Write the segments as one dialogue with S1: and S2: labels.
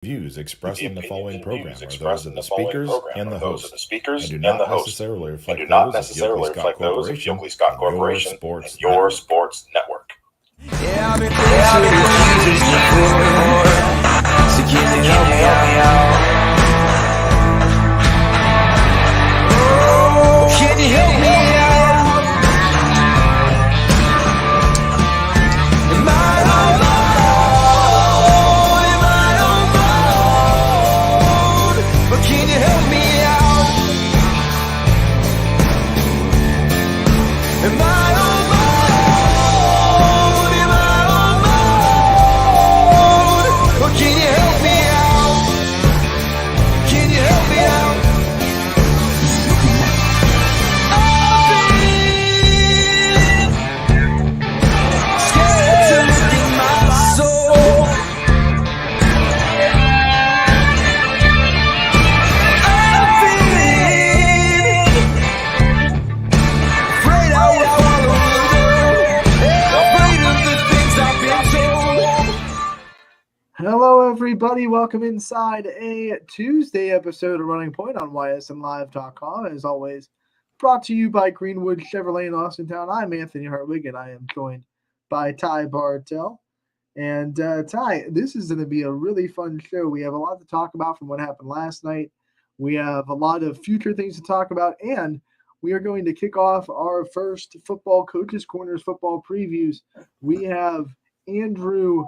S1: Views expressed
S2: The
S1: in the
S2: opinions
S1: following
S2: and
S1: program
S2: views
S1: are those
S2: expressed
S1: of
S2: in
S1: the
S2: the following
S1: speakers
S2: program
S1: and
S2: are
S1: the
S2: those of the
S1: host, and
S2: speakers
S1: do
S2: and
S1: not
S2: the host,
S1: necessarily
S2: and do
S1: reflect
S2: not
S1: those of Yoakley
S2: necessarily
S1: Scott
S2: reflect those of
S1: Corporation
S2: Yoakley Scott
S1: and your
S2: Corporation and
S1: sports
S2: your
S1: network.
S2: sports network.
S3: Yeah, I've been through Jesus before. So can you help me out? Oh, can you help me out? Am I alone? Am I alone? But can you help me out? Am I alone? Am I alone? But can you help me out? Can you help me out? Scared to look in my soul. I've been afraid I would follow the road. Afraid of the things I've been told.
S4: Hello, everybody. Welcome inside a Tuesday episode of Running Point on ysnlive.com. As always, brought to you by Greenwood Chevrolet in Austintown. I'm Anthony Hartwig, and I am joined by Ty Bartell. And Ty, this is going to be a really fun show. We have a lot to talk about from what happened last night. We have a lot of future things to talk about, and we are going to kick off our first Football Coaches Corners football previews. We have Andrew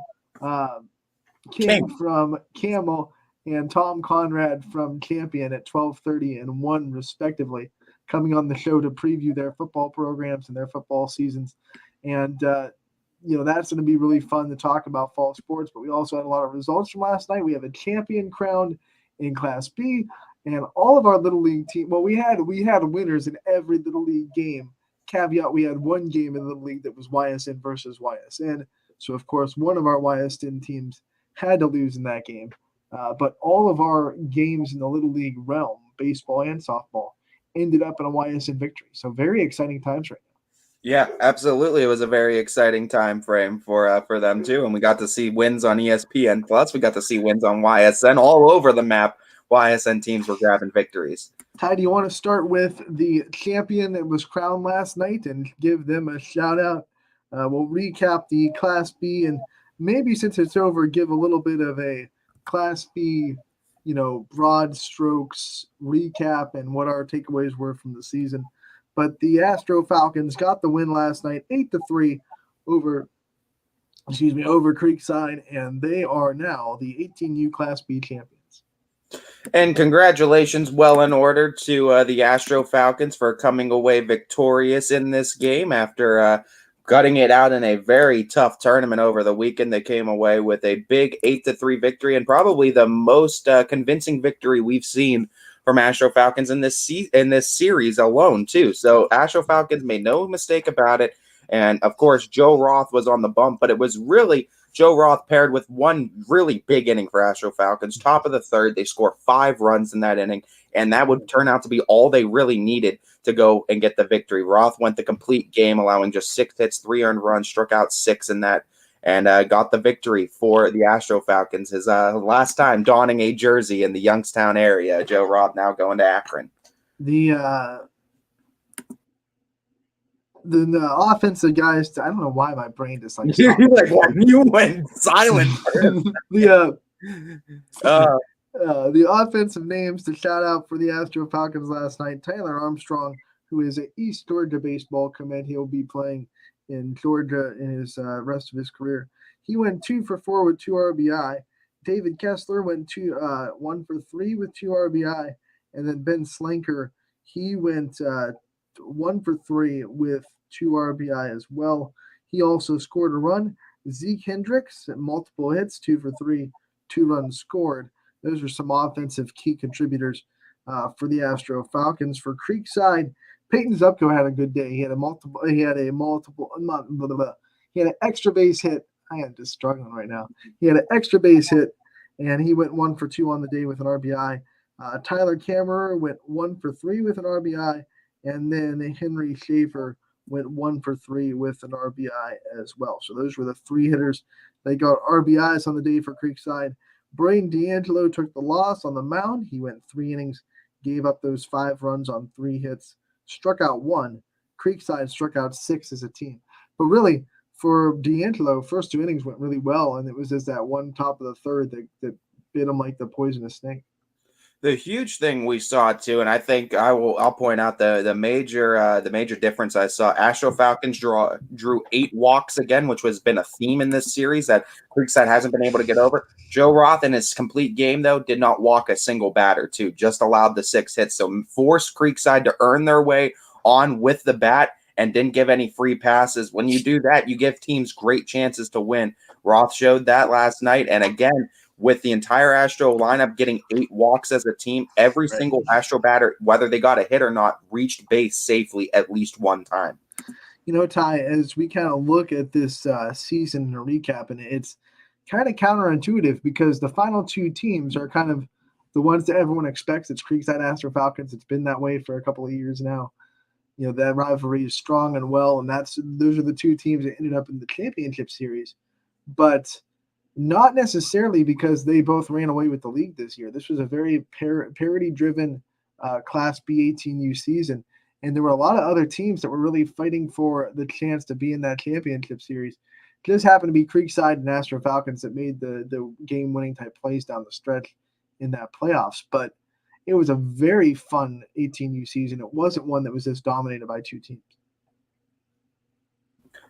S4: King from Camel and Tom Conrad from Champion at 12:30 and 1 respectively, coming on the show to preview their football programs and their football seasons. And that's going to be really fun to talk about fall sports. But we also had a lot of results from last night. We have a champion crowned in Class B, and all of our little league team. Well, we had winners in every little league game. Caveat: we had one game in the little league that was YSN versus YSN. So of course, one of our YSN teams had to lose in that game. But all of our games in the Little League realm, baseball and softball, ended up in a YSN victory. So very exciting times right now.
S5: Yeah, absolutely. It was a very exciting time frame for them too, and we got to see wins on ESPN Plus. We got to see wins on YSN all over the map. YSN teams were grabbing victories.
S4: Ty, do you want to start with the champion that was crowned last night and give them a shout out? We'll recap the Class B and maybe since it's over, give a little bit of a Class B, broad strokes recap and what our takeaways were from the season. But the Astro Falcons got the win last night, 8-3 over Creekside, and they are now the 18U Class B champions.
S5: And congratulations, well in order to the Astro Falcons for coming away victorious in this game after gutting it out in a very tough tournament over the weekend. They came away with a big 8-3 victory and probably the most convincing victory we've seen from Astro Falcons in this series alone, too. So Astro Falcons made no mistake about it. And, of course, Joe Roth was on the bump, but it was really Joe Roth paired with one really big inning for Astro Falcons. Top of the third, they score 5 runs in that inning, and that would turn out to be all they really needed to go and get the victory. Roth went the complete game, allowing just 6 hits, 3 earned runs, struck out 6 in that, and got the victory for the Astro Falcons. His last time donning a jersey in the Youngstown area. Joe Roth now going to Akron.
S4: The offensive guys, I don't know why my brain just like stopped.
S5: You went silent.
S4: The offensive names to shout out for the Astro Falcons last night: Tyler Armstrong, who is an East Georgia baseball commit. He'll be playing in Georgia in his rest of his career. He went 2 for 4 with 2 RBI. David Kessler went 1 for 3 with 2 RBI, and then Ben Slanker, he went 1 for 3 with 2 RBI as well. He also scored a run. Zeke Hendricks, multiple hits, 2 for 3, 2 runs scored. Those are some offensive key contributors for the Astro Falcons. For Creekside, Peyton Zupko had a good day. He had an extra base hit. I am just struggling right now. He had an extra base hit, and he went 1 for 2 on the day with an RBI. Tyler Kammerer went 1 for 3 with an RBI, and then Henry Schaefer went 1 for 3 with an RBI as well. So those were the 3 hitters. They got RBIs on the day for Creekside. Brian D'Angelo took the loss on the mound. He went 3 innings, gave up those 5 runs on 3 hits, struck out 1. Creekside struck out 6 as a team. But really, for D'Angelo, first 2 innings went really well, and it was just that one top of the third that bit him like the poisonous snake.
S5: The huge thing we saw too, and I think I'll point out the major difference I saw. Astro Falcons drew 8 walks again, which has been a theme in this series that Creekside hasn't been able to get over. Joe Roth in his complete game though did not walk a single batter too, just allowed the 6 hits, so forced Creekside to earn their way on with the bat and didn't give any free passes. When you do that, you give teams great chances to win. Roth showed that last night, and again, with the entire Astro lineup getting 8 walks as a team, every single Astro batter, whether they got a hit or not, reached base safely at least one time.
S4: You know, Ty, as we kind of look at this season and a recap, and it's kind of counterintuitive because the final 2 teams are kind of the ones that everyone expects. It's Creekside Astro Falcons. It's been that way for a couple of years now. You know, that rivalry is strong and well, and those are the 2 teams that ended up in the championship series. But not necessarily because they both ran away with the league this year. This was a very parity-driven Class B 18U season, and there were a lot of other teams that were really fighting for the chance to be in that championship series. It just happened to be Creekside and Astro Falcons that made the game-winning type plays down the stretch in that playoffs. But it was a very fun 18U season. It wasn't one that was just dominated by 2 teams.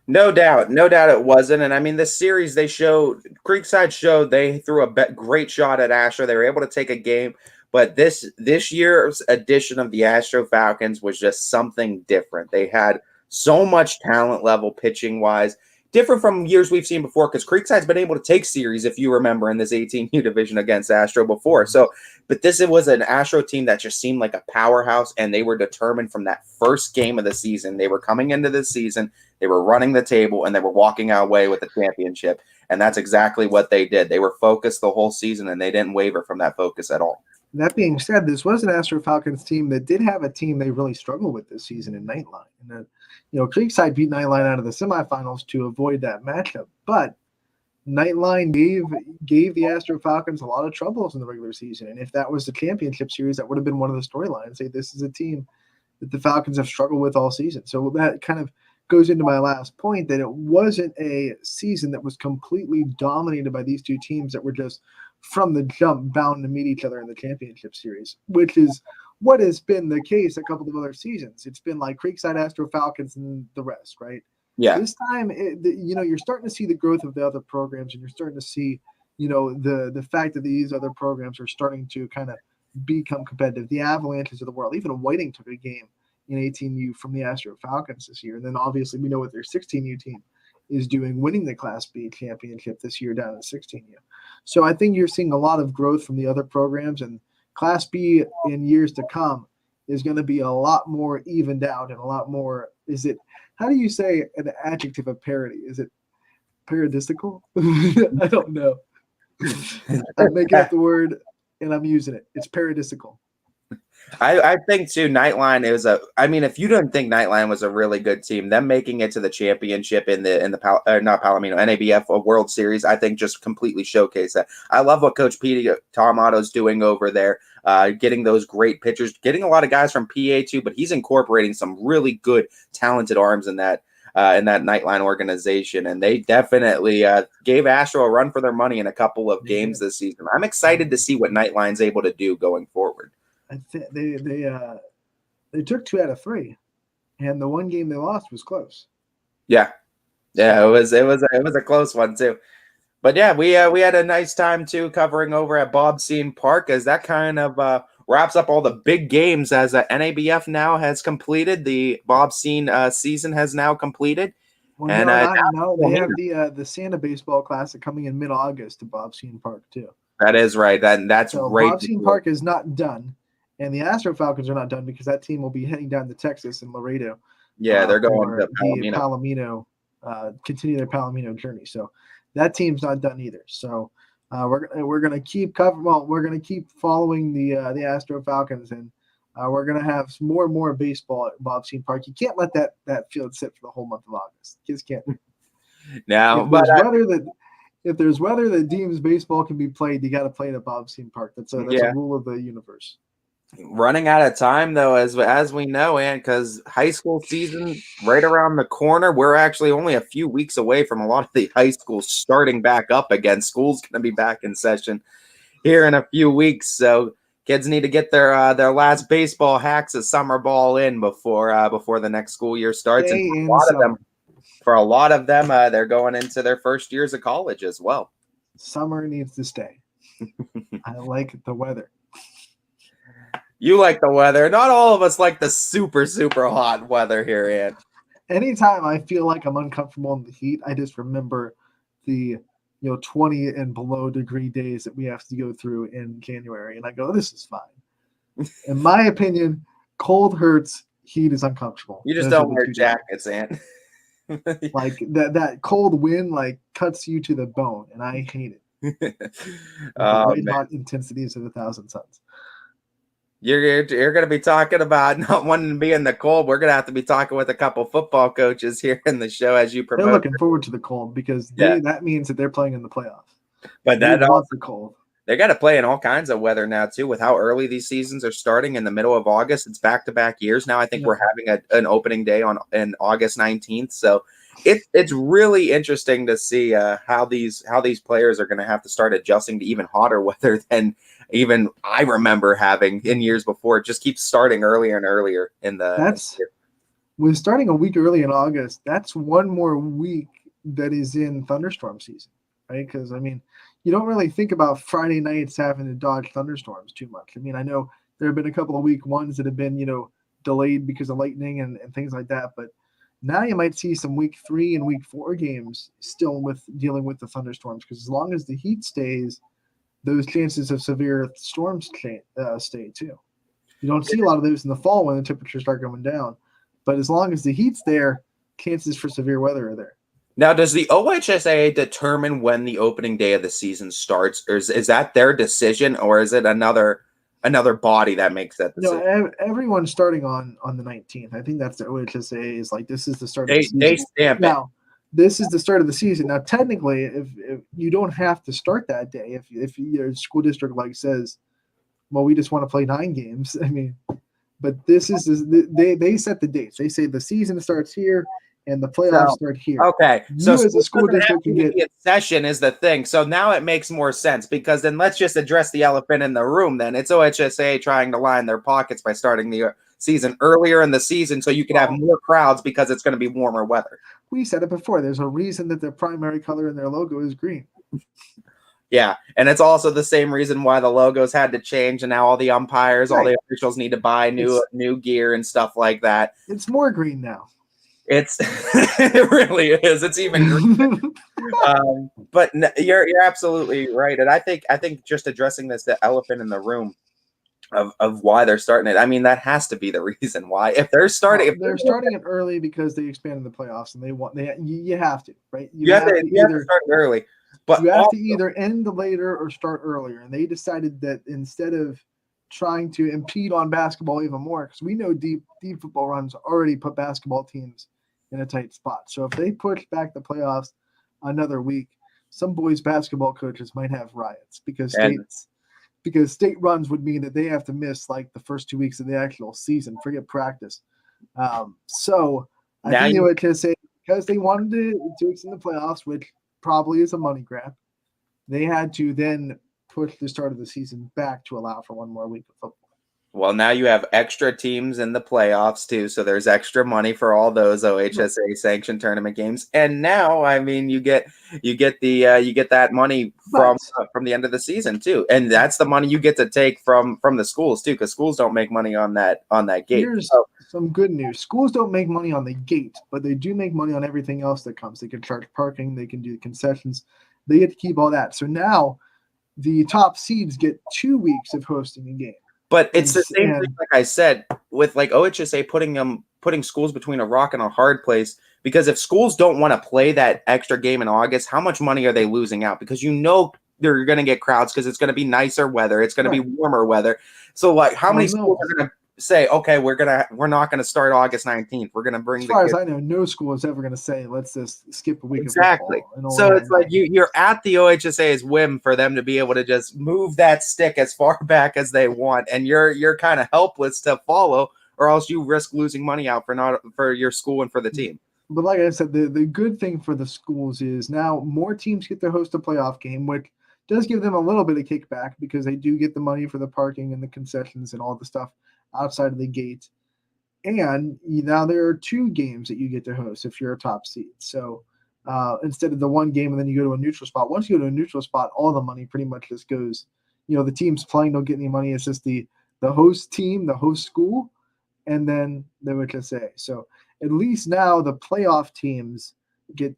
S5: No doubt it wasn't. And I mean, this series, Creekside showed they threw a great shot at Astro. They were able to take a game, but this year's edition of the Astro Falcons was just something different. They had so much talent level pitching wise, different from years we've seen before, because Creekside's been able to take series, if you remember, in this 18U division against Astro before. So, but it was an Astro team that just seemed like a powerhouse, and they were determined from that first game of the season. They were coming into this season, they were running the table, and they were walking away with the championship. And that's exactly what they did. They were focused the whole season, and they didn't waver from that focus at all.
S4: That being said, this was an Astro Falcons team that did have a team they really struggled with this season in Nightline. And Creekside beat Nightline out of the semifinals to avoid that matchup. But Nightline gave the Astro Falcons a lot of troubles in the regular season. And if that was the championship series, that would have been one of the storylines. Say this is a team that the Falcons have struggled with all season. So that kind of goes into my last point, that it wasn't a season that was completely dominated by these 2 teams that were just from the jump bound to meet each other in the championship series, which is what has been the case a couple of other seasons. It's been like Creekside Astro Falcons and the rest, right?
S5: Yeah.
S4: This time, you're starting to see the growth of the other programs, and you're starting to see, the fact that these other programs are starting to kind of become competitive. The Avalanches of the world, even Whiting took a game in 18U from the Astro Falcons this year. And then obviously we know what their 16U team is doing, winning the Class B championship this year down in 16U. So I think you're seeing a lot of growth from the other programs, and Class B in years to come is going to be a lot more evened out and a lot more, how do you say an adjective of parity? Is it paradisical? I don't know. I'm making up the word and I'm using it. It's paradisical.
S5: I think too, Nightline if you didn't think Nightline was a really good team, them making it to the championship in the NABF World Series, I think just completely showcased that. I love what Coach Petey Tomato's doing over there, getting those great pitchers, getting a lot of guys from PA too, but he's incorporating some really good, talented arms in that Nightline organization, and they definitely gave Astro a run for their money in a couple of games this season. I'm excited to see what Nightline's able to do going forward.
S4: I think they took 2 out of 3, and the one game they lost was close.
S5: Yeah, it was a close one too. But yeah, we had a nice time too covering over at Bob Scene Park, as that kind of wraps up all the big games, as NABF now has completed. The Bob Scene season has now completed.
S4: Well, and they have the Santa Baseball Classic coming in mid-August to Bob Scene Park too.
S5: That is right. That's
S4: so
S5: great.
S4: Bob Scene Park is not done. And the Astro Falcons are not done because that team will be heading down to Texas and Laredo.
S5: Yeah, they're going to
S4: Palomino, continue their Palomino journey. So that team's not done either. So we're gonna keep we're gonna keep following the Astro Falcons, and we're gonna have more and more baseball at Bob Scene Park. You can't let that field sit for the whole month of August. You just can't.
S5: Now,
S4: if there's weather that deems baseball can be played, you got to play it above Scene Park. That's a rule of the universe.
S5: Running out of time though, as we know, and because high school season right around the corner, we're actually only a few weeks away from a lot of the high schools starting back up again. School's going to be back in session here in a few weeks, so kids need to get their last baseball hacks of summer ball in before the next school year starts.
S4: Stay
S5: And
S4: in
S5: for a lot of them, they're going into their first years of college as well.
S4: Summer needs to stay. I like the weather.
S5: You like the weather. Not all of us like the super, super hot weather here, Ant.
S4: Anytime I feel like I'm uncomfortable in the heat, I just remember the 20 and below degree days that we have to go through in January, and I go, this is fine. In my opinion, cold hurts, heat is uncomfortable.
S5: You just don't wear jackets, Ant.
S4: Like that cold wind cuts you to the bone, and I hate it. Hot intensities of 1,000 suns.
S5: You're going to be talking about not wanting to be in the cold. We're going to have to be talking with a couple football coaches here in the show as you promote.
S4: They're looking forward to the cold because that means that they're playing in the playoffs.
S5: But
S4: they want the cold.
S5: They got to play in all kinds of weather now too. With how early these seasons are starting in the middle of August, it's back-to-back years now. I think we're having an opening day on August 19th. So it's really interesting to see how these players are going to have to start adjusting to even hotter weather than even I remember having in years before. It just keeps starting earlier and earlier in the.
S4: We're starting a week early in August. That's one more week that is in thunderstorm season, right? Because you don't really think about Friday nights having to dodge thunderstorms too much. I know there have been a couple of week ones that have been delayed because of lightning and things like that, but now you might see some week 3 and week 4 games still with dealing with the thunderstorms, because as long as the heat stays, those chances of severe storms stay too. You don't see a lot of those in the fall when the temperatures start going down, but as long as the heat's there, chances for severe weather are there.
S5: Now, does the OHSAA determine when the opening day of the season starts, or is that their decision, or is it another body that makes that decision?
S4: No, everyone's starting on the 19th. I think that's the OHSAA is this is the start of the season.
S5: They stamp it.
S4: Now, this is the start of the season. Now, technically, if you don't have to start that day, if your school district says, well, we just want to play 9 games. But this is they set the dates. They say the season starts here and the playoffs start here.
S5: Okay,
S4: so as a school district can get
S5: session is the thing. So now it makes more sense, because then let's just address the elephant in the room. Then it's OHSAA trying to line their pockets by starting the season earlier in the season so you can have more crowds because it's going to be warmer weather.
S4: We said it before. There's a reason that their primary color in their logo is green.
S5: Yeah, and it's also the same reason why the logos had to change, and now all the umpires, all the officials need to buy new gear and stuff like that.
S4: It's more green now.
S5: It really is. It's even greener. But you're absolutely right, and I think just addressing the elephant in the room of why they're starting it. That has to be the reason why. If they're starting,
S4: they're starting it early because they expanded the playoffs, and you have to, right?
S5: You have to start early. But
S4: you have to either end later or start earlier. And they decided that instead of trying to impede on basketball even more, because we know deep football runs already put basketball teams in a tight spot. So if they push back the playoffs another week, some boys basketball coaches might have riots because state runs would mean that they have to miss the first 2 weeks of the actual season, forget practice. So I think they would just say, because they wanted to extend the playoffs, which probably is a money grab, they had to then push the start of the season back to allow for one more week of football.
S5: Well, now you have extra teams in the playoffs too, so there's extra money for all those OHSAA sanctioned tournament games. And now, you get that money from the end of the season too, and that's the money you get to take from the schools too, because schools don't make money on that gate.
S4: Here's some good news: schools don't make money on the gate, but they do make money on everything else that comes. They can charge parking, they can do concessions, they get to keep all that. So now the top seeds get 2 weeks of hosting a game.
S5: But it's the same thing, like I said, with OHSAA putting schools between a rock and a hard place. Because if schools don't want to play that extra game in August, how much money are they losing out? Because they're going to get crowds because it's going to be nicer weather, it's going to be warmer weather. So how many schools are going to say, okay, we're not gonna start August 19th. We're gonna bring
S4: As
S5: the
S4: far as
S5: kids.
S4: I know, no school is ever going to say, let's just skip a week
S5: Exactly.
S4: of football. And only
S5: So
S4: have
S5: it's like
S4: 9
S5: you're
S4: games.
S5: at the OHSA's whim for them to be able to just move that stick as far back as they want, and you're kind of helpless to follow, or else you risk losing money out for your school and for the team.
S4: But like I said, the good thing for the schools is now more teams get to host a playoff game, which does give them a little bit of kickback because they do get the money for the parking and the concessions and all the stuff outside of the gate. And now there are 2 games that you get to host if you're a top seed. So instead of the 1 game and then you go to a neutral spot, once you go to a neutral spot, all the money pretty much just goes. The teams playing don't get any money. It's just the host team, the host school, and then the OHSA. So at least now the playoff teams get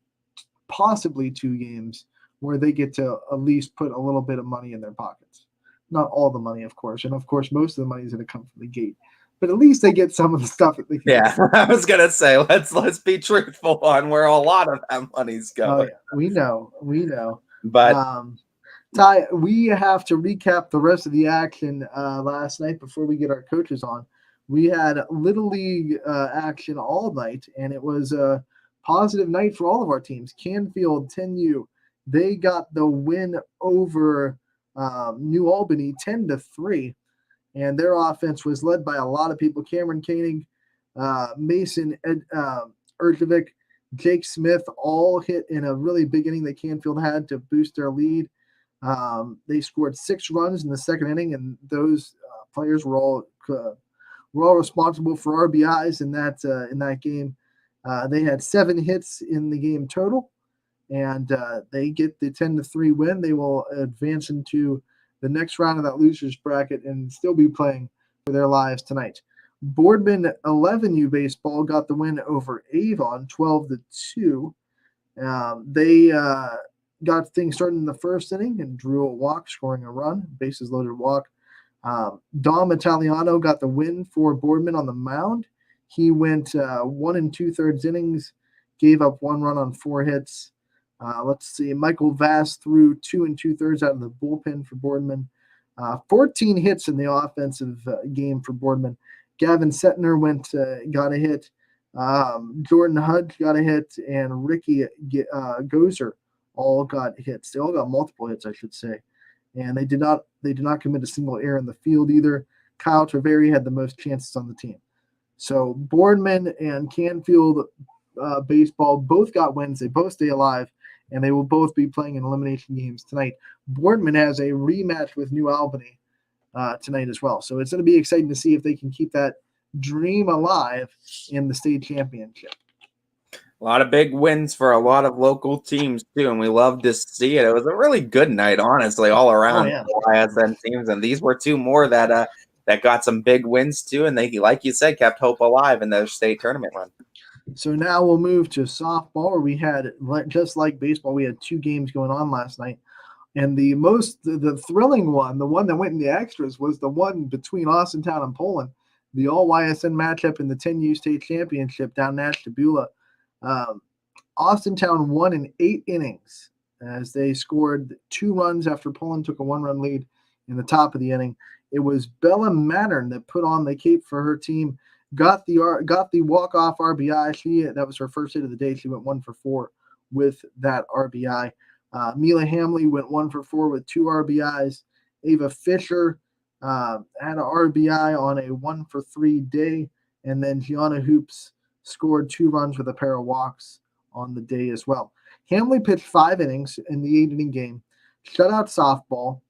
S4: possibly 2 games where they get to at least put a little bit of money in their pockets. Not all the money, of course. And of course, most of the money is going to come from the gate. But at least they get some of the stuff that they can.
S5: Yeah, I was gonna say let's be truthful on where a lot of that money's going.
S4: Oh yeah, we know.
S5: But
S4: Ty, we have to recap the rest of the action last night before we get our coaches on. We had Little League action all night, and it was a positive night for all of our teams. Canfield 10U, they got the win over New Albany 10-3. And their offense was led by a lot of people. Cameron Koenig, Mason Erjovic, Jake Smith all hit in a really big inning that Canfield had to boost their lead. They scored 6 runs in the second inning, and those players were all responsible for RBIs in that game. They had 7 hits in the game total, and they get the 10-3 win. They will advance into the next round of that losers bracket and still be playing for their lives tonight. Boardman 11U baseball got the win over Avon 12-2. They got things started in the first inning and drew a walk, scoring a run, bases loaded walk. Dom Italiano got the win for Boardman on the mound. He went 1 2/3 innings, gave up 1 run on 4 hits. Let's see. Michael Vass threw 2 2/3 out of the bullpen for Boardman. 14 hits in the offensive game for Boardman. Gavin Setner got a hit. Jordan Hudge got a hit, and Ricky Gozer all got hits. They all got multiple hits, I should say. And they did not commit a single error in the field either. Kyle Treveri had the most chances on the team. So Boardman and Canfield baseball both got wins. They both stay alive, and they will both be playing in elimination games tonight. Boardman has a rematch with New Albany tonight as well. So it's going to be exciting to see if they can keep that dream alive in the state championship.
S5: a lot of big wins for a lot of local teams too, and we love to see it. It was a really good night, honestly, all around YSN teams, and these were 2 more that got some big wins too, and they, like you said, kept hope alive in their state tournament run.
S4: So now we'll move to softball, where we had, just like baseball, we had 2 games going on last night. And the thrilling one, the one that went in the extras, was the one between Austintown and Poland, the all YSN matchup in the 10U state championship down in Ashtabula. Austintown won in 8 innings as they scored 2 runs after Poland took a 1-run lead in the top of the inning. It was Bella Mattern that put on the cape for her team, got the walk-off RBI. That was her first hit of the day. She went 1 for 4 with that RBI. Mila Hamley went 1 for 4 with 2 RBIs. Ava Fisher had an RBI on a 1 for 3 day. And then Gianna Hoops scored 2 runs with a pair of walks on the day as well. Hamley pitched 5 innings in the 8-inning game, shut out softball.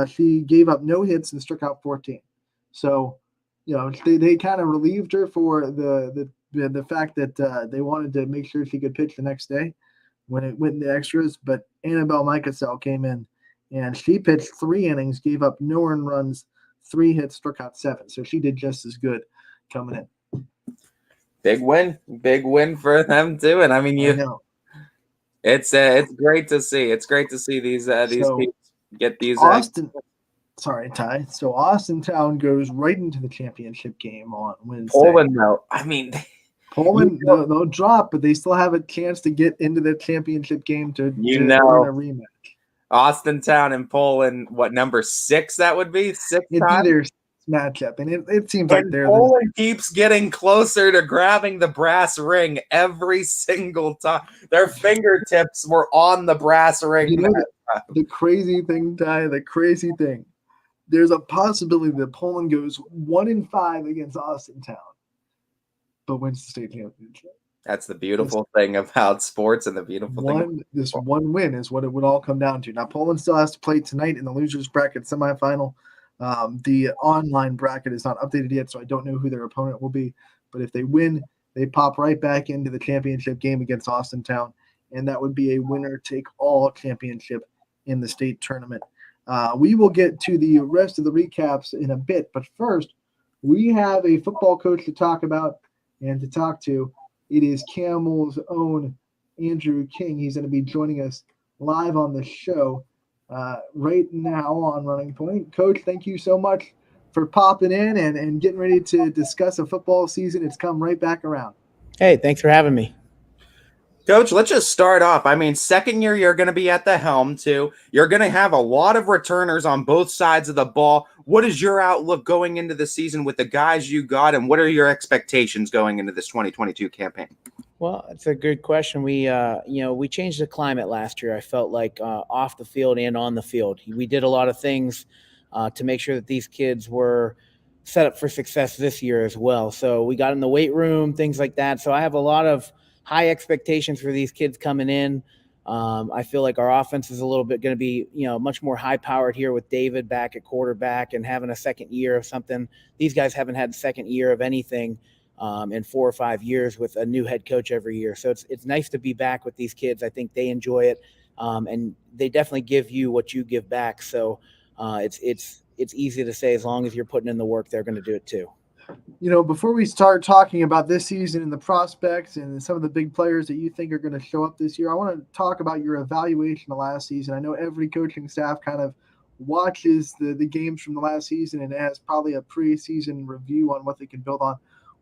S4: She gave up no hits and struck out 14. So, they kind of relieved her for the fact that they wanted to make sure she could pitch the next day when it went into extras. But Annabelle Micasell came in, and she pitched 3 innings, gave up no earned runs, 3 hits, struck out 7. So she did just as good coming in.
S5: Big win for them too. And I mean, it's great to see. It's great to see these people get these.
S4: Sorry, Ty. So Austintown goes right into the championship game on Wednesday.
S5: Poland, though. I mean,
S4: Poland, they'll drop, but they still have a chance to get into the championship game to earn a rematch.
S5: Austintown and Poland, what number 6 that would be? 6
S4: It'd
S5: times?
S4: be their matchup, and it seems like
S5: And
S4: they're the
S5: Poland keeps getting closer to grabbing the brass ring every single time. Their fingertips were on the brass ring.
S4: you know the crazy thing, Ty. The crazy thing. There's a possibility that Poland goes 1-5 against Austintown, but wins the state championship.
S5: That's the beautiful thing about sports, and the beautiful thing.
S4: This one win is what it would all come down to. Now Poland still has to play tonight in the losers bracket semifinal. The online bracket is not updated yet, so I don't know who their opponent will be. But if they win, they pop right back into the championship game against Austintown, and that would be a winner-take-all championship in the state tournament. We will get to the rest of the recaps in a bit, but first, we have a football coach to talk about and to talk to. It is Camel's own Andrew King. He's going to be joining us live on the show right now on Running Point. Coach, thank you so much for popping in and getting ready to discuss a football season. It's come right back around.
S1: Hey, thanks for having me.
S5: Coach, let's just start off. I mean, second year, you're going to be at the helm, too. You're going to have a lot of returners on both sides of the ball. What is your outlook going into the season with the guys you got, and what are your expectations going into this 2022 campaign?
S1: Well, it's a good question. We changed the climate last year. I felt like off the field and on the field. We did a lot of things to make sure that these kids were set up for success this year as well. So we got in the weight room, things like that. So I have a lot of high expectations for these kids coming in. I feel like our offense is a little bit going to be, much more high powered here with David back at quarterback and having a second year of something. These guys haven't had a second year of anything in 4 or 5 years with a new head coach every year. So it's nice to be back with these kids. I think they enjoy it, and they definitely give you what you give back. So it's easy to say as long as you're putting in the work, they're going to do it too.
S4: Before we start talking about this season and the prospects and some of the big players that you think are going to show up this year, I want to talk about your evaluation of last season. I know every coaching staff kind of watches the games from the last season and has probably a pre-season review on what they can build on.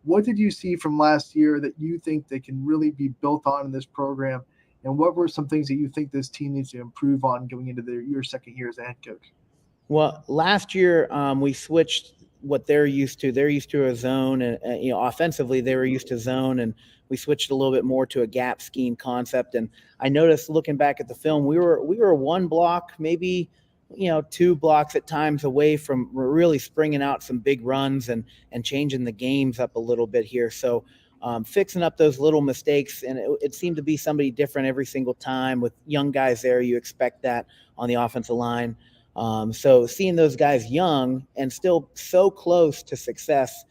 S4: What did you see from last year that you think they can really be built on in this program? And what were some things that you think this team needs to improve on going into your second year as a head coach?
S1: Well, last year we switched what they're used to. They're used to a zone, and offensively they were used to zone, and we switched a little bit more to a gap scheme concept. And I noticed looking back at the film, we were one block, maybe 2 blocks at times away from really springing out some big runs and changing the games up a little bit here. So fixing up those little mistakes, and it seemed to be somebody different every single time. With young guys there, you expect that on the offensive line. So seeing those guys young and still so close to success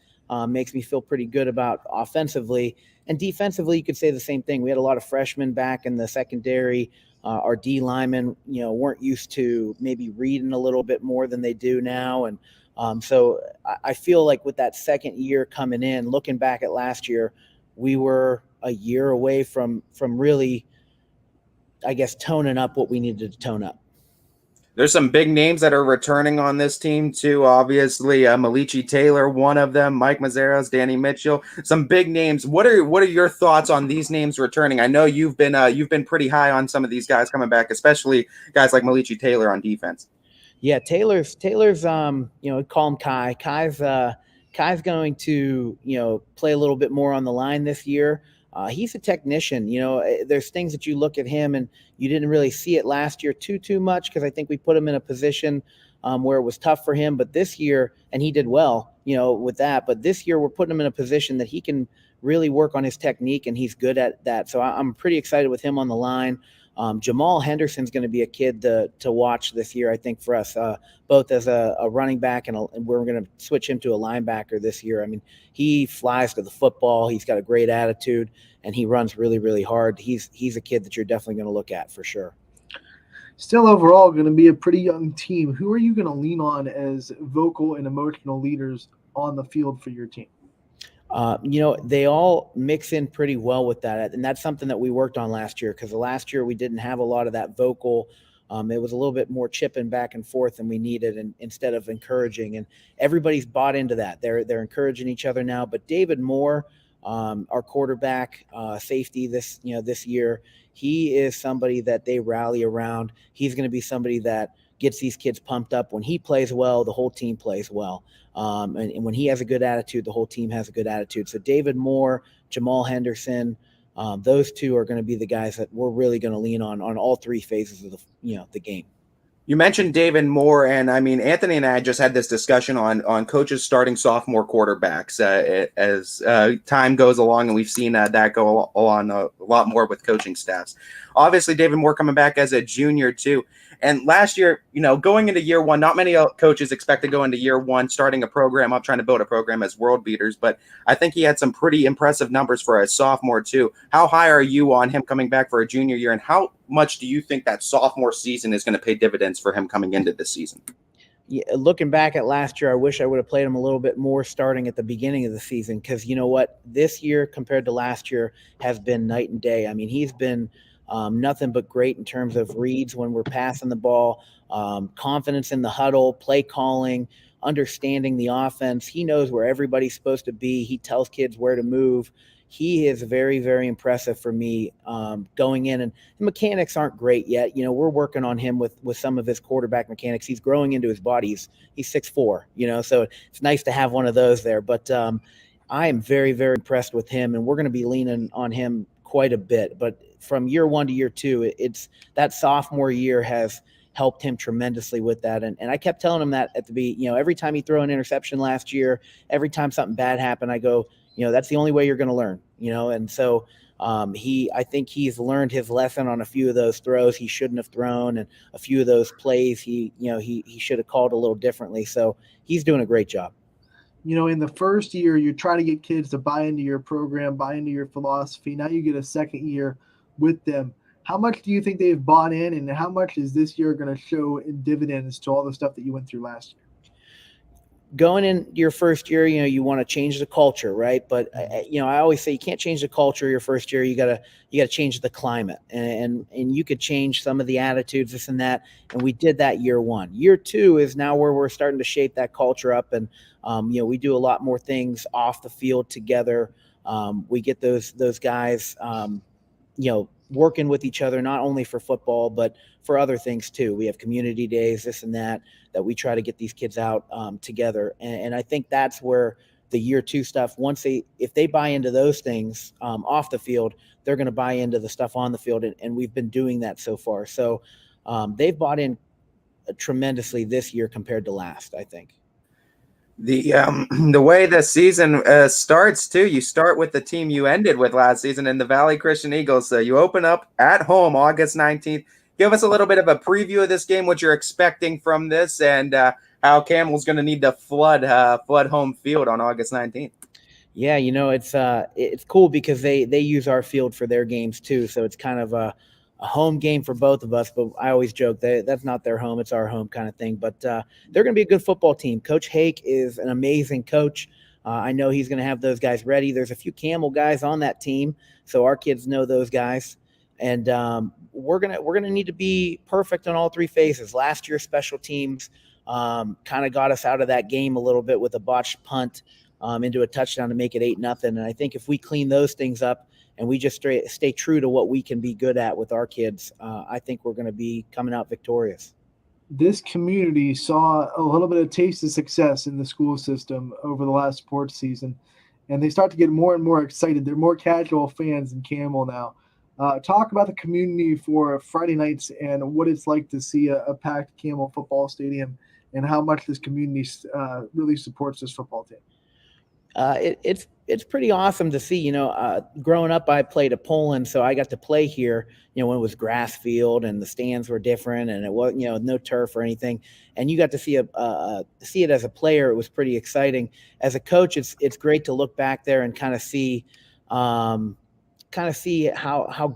S1: makes me feel pretty good about offensively. And defensively, you could say the same thing. We had a lot of freshmen back in the secondary. Our D linemen, weren't used to maybe reading a little bit more than they do now. And so I feel like with that second year coming in, looking back at last year, we were a year away from really, I guess, toning up what we needed to tone up.
S5: There's some big names that are returning on this team too. Obviously, Malichi Taylor, one of them. Mike Mazzaros, Danny Mitchell, some big names. What are your thoughts on these names returning? I know you've been pretty high on some of these guys coming back, especially guys like Malichi Taylor on defense.
S1: Yeah, Taylor's call him Kai. Kai's going to play a little bit more on the line this year. He's a technician. There's things that you look at him and you didn't really see it last year too much, because I think we put him in a position where it was tough for him. But this year, and he did well, with that. But this year, we're putting him in a position that he can really work on his technique, and he's good at that. So I'm pretty excited with him on the line. Jamal Henderson's going to be a kid to watch this year, I think, for us, both as a running back and we're going to switch him to a linebacker this year. I mean, he flies to the football. He's got a great attitude, and he runs really, really hard. He's a kid that you're definitely going to look at for sure.
S4: Still overall going to be a pretty young team. Who are you going to lean on as vocal and emotional leaders on the field for your team?
S1: They all mix in pretty well with that. And that's something that we worked on last year, because last year we didn't have a lot of that vocal. It was a little bit more chipping back and forth than we needed, and instead of encouraging. And everybody's bought into that. They're encouraging each other now. But David Moore, our quarterback, safety this year, he is somebody that they rally around. He's going to be somebody that gets these kids pumped up. When he plays well, the whole team plays well. And when he has a good attitude, the whole team has a good attitude. So David Moore, Jamal Henderson, those two are going to be the guys that we're really going to lean on all three phases of the game.
S5: You mentioned David Moore, and I mean Anthony and I just had this discussion on coaches starting sophomore quarterbacks as time goes along, and we've seen that go on a lot more with coaching staffs. Obviously, David Moore coming back as a junior too, and last year, going into year one, not many coaches expect to go into year one starting a program up, trying to build a program as world beaters, but I think he had some pretty impressive numbers for a sophomore too. How high are you on him coming back for a junior year, and how much do you think that sophomore season is going to pay dividends for him coming into this season?
S1: Yeah, looking back at last year, I wish I would have played him a little bit more starting at the beginning of the season, because you know what? This year compared to last year has been night and day. I mean, he's been nothing but great in terms of reads when we're passing the ball, confidence in the huddle, play calling, understanding the offense. He knows where everybody's supposed to be. He tells kids where to move. He is very, very impressive for me going in. And the mechanics aren't great yet. We're working on him with some of his quarterback mechanics. He's growing into his body. He's 6'4", so it's nice to have one of those there. But I am very, very impressed with him, and we're going to be leaning on him quite a bit. But from year one to year two, it's that sophomore year has helped him tremendously with that. And I kept telling him that at the beginning, every time he threw an interception last year, every time something bad happened, I go, that's the only way you're going to learn, and so I think he's learned his lesson on a few of those throws he shouldn't have thrown, and a few of those plays he should have called a little differently. So he's doing a great job.
S4: In the first year, you're trying to get kids to buy into your program, buy into your philosophy. Now you get a second year with them. How much do you think they've bought in, and how much is this year going to show in dividends to all the stuff that you went through last year?
S1: Going in your first year, you want to change the culture, right? But I always say you can't change the culture your first year. You gotta change the climate, and you could change some of the attitudes, this and that. And we did that year one. Year two is now where we're starting to shape that culture up, and we do a lot more things off the field together. We get those guys, working with each other, not only for football, but for other things too. We have community days, this and that we try to get these kids out together. And I think that's where the year two stuff, if they buy into those things off the field, they're going to buy into the stuff on the field. And we've been doing that so far. So they've bought in tremendously this year compared to last, I think.
S5: The way the season starts too, you start with the team you ended with last season in the Valley Christian Eagles. So you open up at home August 19th. Give us a little bit of a preview of this game, what you're expecting from this, and how Camel's going to need to flood home field on August 19th.
S1: Yeah, it's cool because they use our field for their games too. So it's kind of a home game for both of us, but I always joke that that's not their home, it's our home kind of thing. But they're going to be a good football team. Coach Hake is an amazing coach. I know he's going to have those guys ready. There's a few Camel guys on that team, so our kids know those guys. And we're gonna need to be perfect on all three phases. Last year, special teams kind of got us out of that game a little bit with a botched punt into a touchdown to make it 8-0. And I think if we clean those things up and we just stay true to what we can be good at with our kids, I think we're going to be coming out victorious.
S4: This community saw a little bit of taste of success in the school system over the last sports season, and they start to get more and more excited. They're more casual fans in Camel now. Talk about the community for Friday nights and what it's like to see a packed Camel football stadium, and how much this community really supports this football team.
S1: It's pretty awesome to see. Growing up, I played at Poland, so I got to play here. When it was grass field and the stands were different, and it was no turf or anything. And you got to see it as a player. It was pretty exciting. As a coach, it's great to look back there and kind of see how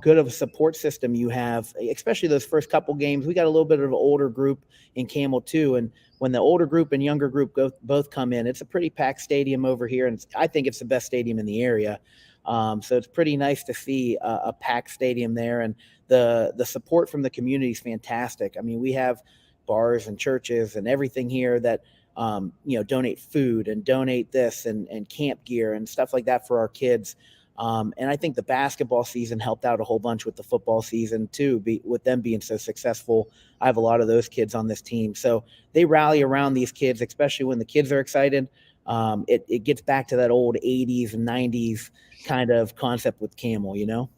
S1: good of a support system you have, especially those first couple games. We got a little bit of an older group in Camel too, and when the older group and younger group both come in, it's a pretty packed stadium over here, and I think it's the best stadium in the area. So it's pretty nice to see a packed stadium there, and the support from the community is fantastic. I mean, we have bars and churches and everything here that donate food and donate this and camp gear and stuff like that for our kids. And I think the basketball season helped out a whole bunch with the football season too, with them being so successful. I have a lot of those kids on this team. So they rally around these kids, especially when the kids are excited. It gets back to that old 80s and 90s kind of concept with Camel, you know?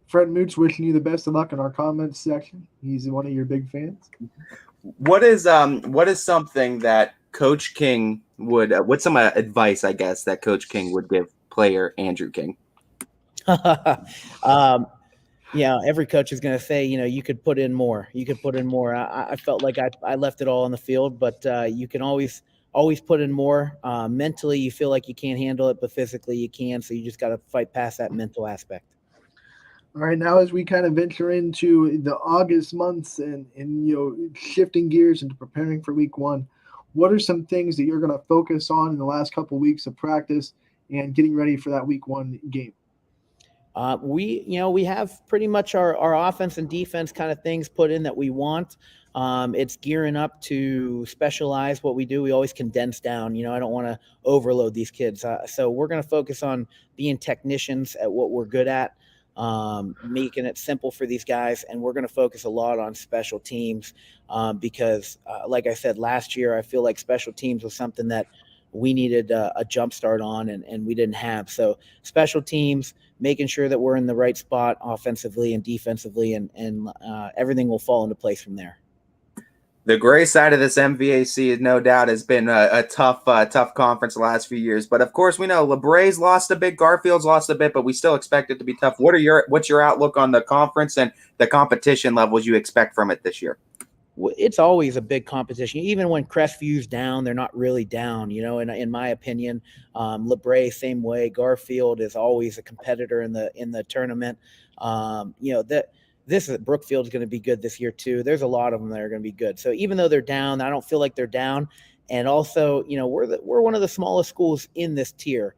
S4: Fred Moots wishing you the best of luck in our comments section. He's one of your big fans.
S5: What is something that Coach King would what's some advice, I guess, that Coach King would give player Andrew King?
S1: Every coach is going to say, you could put in more. You could put in more. I felt like I left it all on the field, but you can always put in more. Mentally, you feel like you can't handle it, but physically you can. So you just got to fight past that mental aspect.
S4: All right, now as we kind of venture into the August months and shifting gears into preparing for week one, what are some things that you're going to focus on in the last couple of weeks of practice and getting ready for that week one game?
S1: We have pretty much our offense and defense kind of things put in that we want. It's gearing up to specialize what we do. We always condense down. I don't want to overload these kids. So we're going to focus on being technicians at what we're good at. Making it simple for these guys, and we're going to focus a lot on special teams because, like I said, last year I feel like special teams was something that we needed a jump start on, and we didn't have. So special teams, making sure that we're in the right spot offensively and defensively, and everything will fall into place from there.
S5: The gray side of this MVAC, no doubt, has been a tough conference the last few years. But of course, we know LeBray's lost a bit, Garfield's lost a bit, but we still expect it to be tough. What's your outlook on the conference and the competition levels you expect from it this year?
S1: It's always a big competition. Even when Crestview's down, they're not really down. In my opinion, LeBray same way. Garfield is always a competitor in the tournament. Brookfield's going to be good this year too. There's a lot of them that are going to be good. So even though they're down, I don't feel like they're down. And also, we're one of the smallest schools in this tier,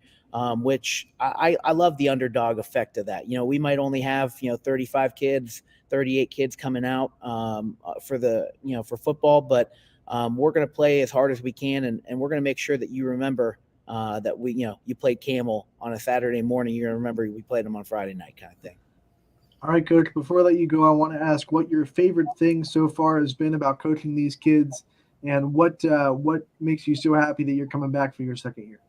S1: which I love the underdog effect of that. We might only have 35 kids, 38 kids coming out for football, but we're going to play as hard as we can, and we're going to make sure that you remember that you played Camel on a Saturday morning. You're going to remember we played them on Friday night, kind of thing.
S4: All right, Coach, before I let you go, I want to ask what your favorite thing so far has been about coaching these kids, and what makes you so happy that you're coming back for your second year?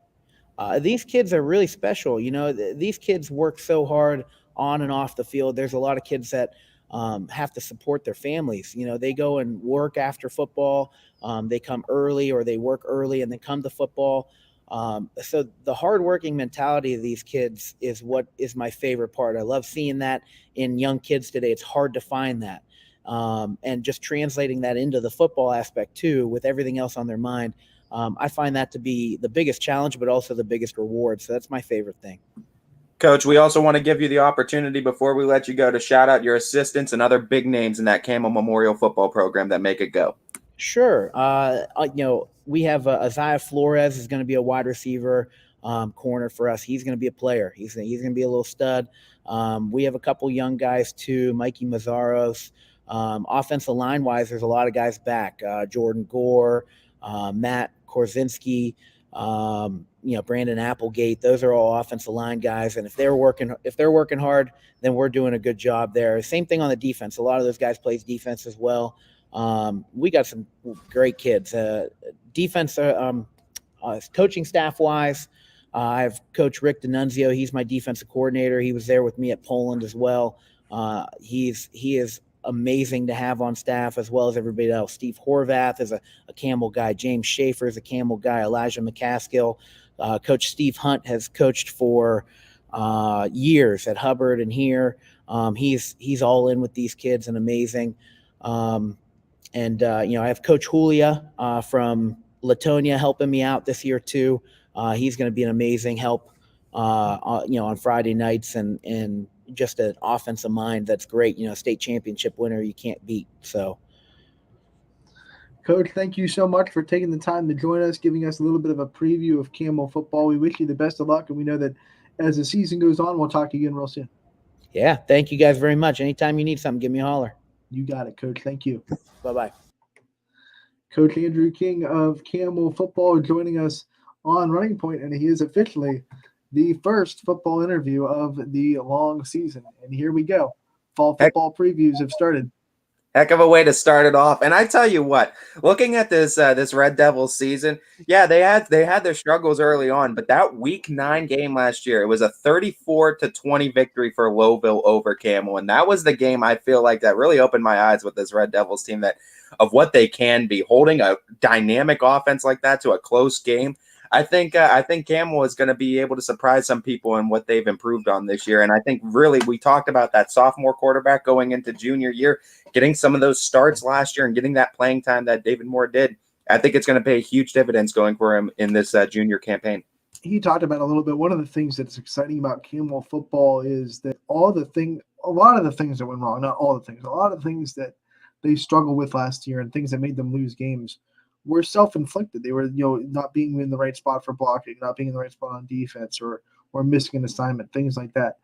S1: These kids are really special. These kids work so hard on and off the field. There's a lot of kids that have to support their families. They go and work after football. They come early or they work early and then come to football. So the hardworking mentality of these kids is what is my favorite part. I love seeing that in young kids today. It's hard to find that. And just translating that into the football aspect too, with everything else on their mind. I find that to be the biggest challenge, but also the biggest reward. So that's my favorite thing.
S5: Coach, we also want to give you the opportunity before we let you go to shout out your assistants and other big names in that Camel Memorial football program that make it go.
S1: Sure. We have Isaiah Flores is going to be a wide receiver corner for us. He's going to be a player. He's going to be a little stud. We have a couple young guys too, Mikey Mazzaros. Offensive line wise, there's a lot of guys back. Jordan Gore, Matt Korzinski, Brandon Applegate. Those are all offensive line guys. And if they're working hard, then we're doing a good job there. Same thing on the defense. A lot of those guys plays defense as well. We got some great kids. Defense, coaching staff wise, I have Coach Rick D'Annunzio. He's my defensive coordinator. He was there with me at Poland as well. He is amazing to have on staff, as well as everybody else. Steve Horvath is a Camel guy. James Schaefer is a Camel guy. Elijah McCaskill. Coach Steve Hunt has coached for years at Hubbard and here. He's all in with these kids and amazing. I have Coach Julia from Latonia helping me out this year too. He's going to be an amazing help, on Friday nights and just an offensive mind that's great. State championship winner you can't beat. So,
S4: Coach, thank you so much for taking the time to join us, giving us a little bit of a preview of Camel football. We wish you the best of luck, and we know that as the season goes on, we'll talk to you again real soon.
S1: Yeah, thank you guys very much. Anytime you need something, give me a holler.
S4: You got it, Coach. Thank you.
S1: Bye-bye.
S4: Coach Andrew King of Camel football joining us on Running Point, and he is officially the first football interview of the long season. And here we go. Fall
S5: Heck,
S4: football previews have started.
S5: heck of a way to start it off. And I tell you what, looking at this Red Devils season, yeah, they had their struggles early on, but that Week 9 game last year, it was a 34-20 victory for Lowville over Camel, and that was the game I feel like that really opened my eyes with this Red Devils team, that of what they can be, holding a dynamic offense like that to a close game. I think Camel is going to be able to surprise some people in what they've improved on this year. And I think really we talked about that sophomore quarterback going into junior year, getting some of those starts last year and getting that playing time that David Moore did. I think it's going to pay huge dividends going for him in this junior campaign.
S4: He talked about a little bit. One of the things that's exciting about Camel football is that a lot of the things that went wrong, not all the things, a lot of things that they struggled with last year and things that made them lose games were self-inflicted. They were, not being in the right spot for blocking, not being in the right spot on defense, or missing an assignment, things like that.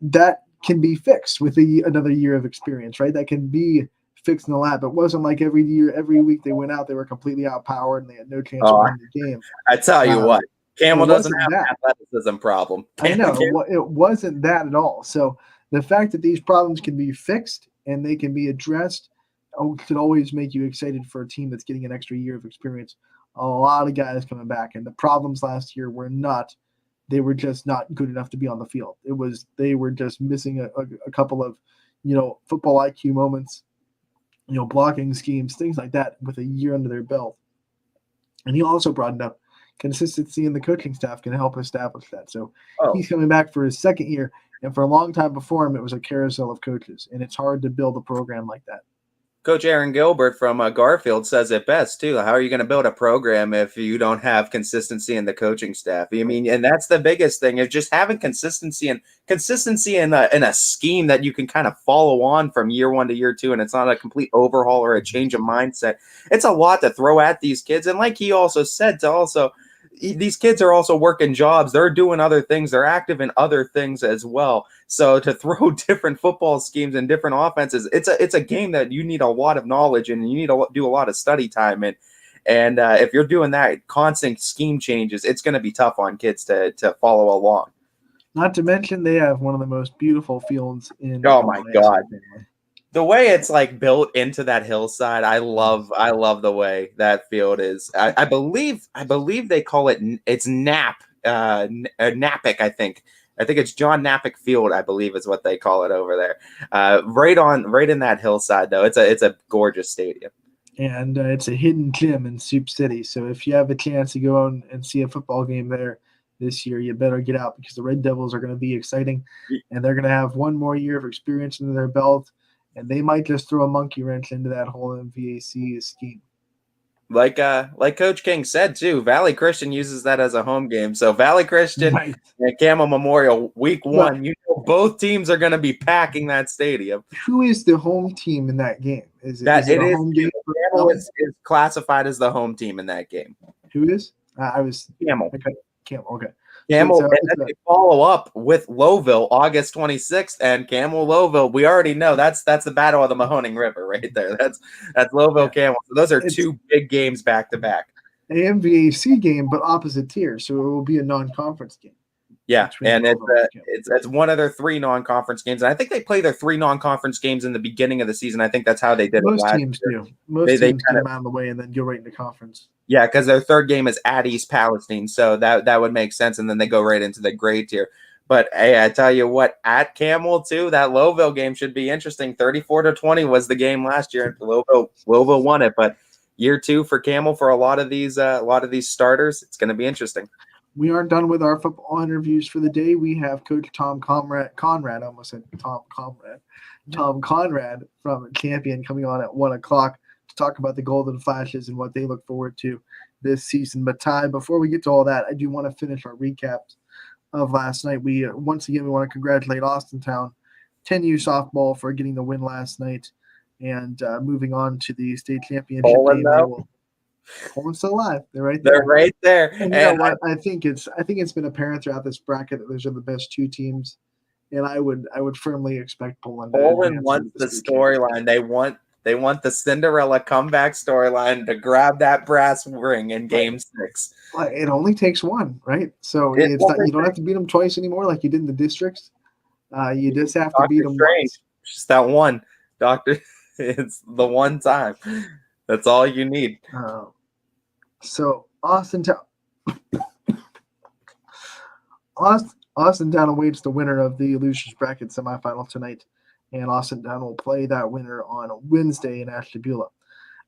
S4: That can be fixed with another year of experience, right? That can be fixed in the lab. It wasn't like every week they went out, they were completely outpowered and they had no chance of winning the game.
S5: I tell you what, Camel doesn't have an athleticism problem.
S4: I know. It wasn't that at all. So the fact that these problems can be fixed and they can be addressed should always make you excited for a team that's getting an extra year of experience. A lot of guys coming back, and the problems last year were they were just not good enough to be on the field. They were just missing a couple of, football IQ moments, blocking schemes, things like that with a year under their belt. And he also brought it up. Consistency in the coaching staff can help establish that. So he's coming back for his second year, and for a long time before him, it was a carousel of coaches, and it's hard to build a program like that.
S5: Coach Aaron Gilbert from Garfield says it best too. How are you going to build a program if you don't have consistency in the coaching staff? I mean, and that's the biggest thing, is just having consistency in a scheme that you can kind of follow on from year one to year two, and it's not a complete overhaul or a change of mindset. It's a lot to throw at these kids, and like he also said, these kids are also working jobs. They're doing other things. They're active in other things as well. So to throw different football schemes and different offenses, it's a game that you need a lot of knowledge and you need to do a lot of study time in. And if you're doing that, constant scheme changes, it's going to be tough on kids to follow along.
S4: Not to mention they have one of the most beautiful fields in.
S5: Oh my God. The way it's like built into that hillside, I love the way that field is. I believe they call it's Knapp, Knappick, I think. I think it's John Knappick Field, I believe is what they call it over there. Right in that hillside though. It's a gorgeous stadium.
S4: And it's a hidden gem in Soup City. So if you have a chance to go out and see a football game there this year, you better get out, because the Red Devils are going to be exciting, and they're going to have one more year of experience under their belt. And they might just throw a monkey wrench into that whole MVAC scheme.
S5: Like Coach King said too, Valley Christian uses that as a home game. So Valley Christian and Camel Memorial Week 1, both teams are going to be packing that stadium.
S4: Who is the home team in that game? Is it a home game?
S5: Camel is classified as the home team in that game.
S4: Who is? I was
S5: Camel.
S4: Okay. Camel. Okay.
S5: Camel, and then they follow up with Lowville August 26th, and Camel Lowville. We already know that's the Battle of the Mahoning River right there. That's Lowville Camel. So those are two big games back to back.
S4: An MVAC game, but opposite tiers, so it will be a non-conference game.
S5: Yeah, and it's one of their 3 non-conference games, and I think they play their 3 non-conference games in the beginning of the season. I think that's how they did
S4: Most
S5: it last
S4: teams
S5: year.
S4: do. Most teams get them out of the way and then go right into conference.
S5: Yeah, because their third game is at East Palestine, so that would make sense, and then they go right into the grade tier. But hey, I tell you what, at Camel too, that Lowville game should be interesting. 34-20 was the game last year, and Lowville won it. But year 2 for Camel for a lot of these starters, it's going to be interesting.
S4: We aren't done with our football interviews for the day. We have Coach Tom Conrad. I almost said Tom Conrad. Tom Conrad from Champion coming on at 1:00 to talk about the Golden Flashes and what they look forward to this season. But Ty, before we get to all that, I do want to finish our recaps of last night. We once again want to congratulate Austintown 10U softball for getting the win last night and moving on to the state championship game. Poland's still alive. They're right there.
S5: They're right there.
S4: And you know what? I think it's been apparent throughout this bracket that those are the best 2 teams, and I would firmly expect Poland.
S5: Poland wants the storyline. They want the Cinderella comeback storyline to grab that brass ring in Game 6.
S4: Like, it only takes one, right? So
S5: It-
S4: it's not, you don't have to beat them twice anymore like you did in the districts. You just have to beat
S5: Doctor
S4: them
S5: Strange,
S4: once.
S5: just that one. Doctor, it's the one time. That's all you need.
S4: So Austin Town awaits the winner of the losers bracket semifinal tonight, and Austin Town will play that winner on Wednesday in Ashtabula.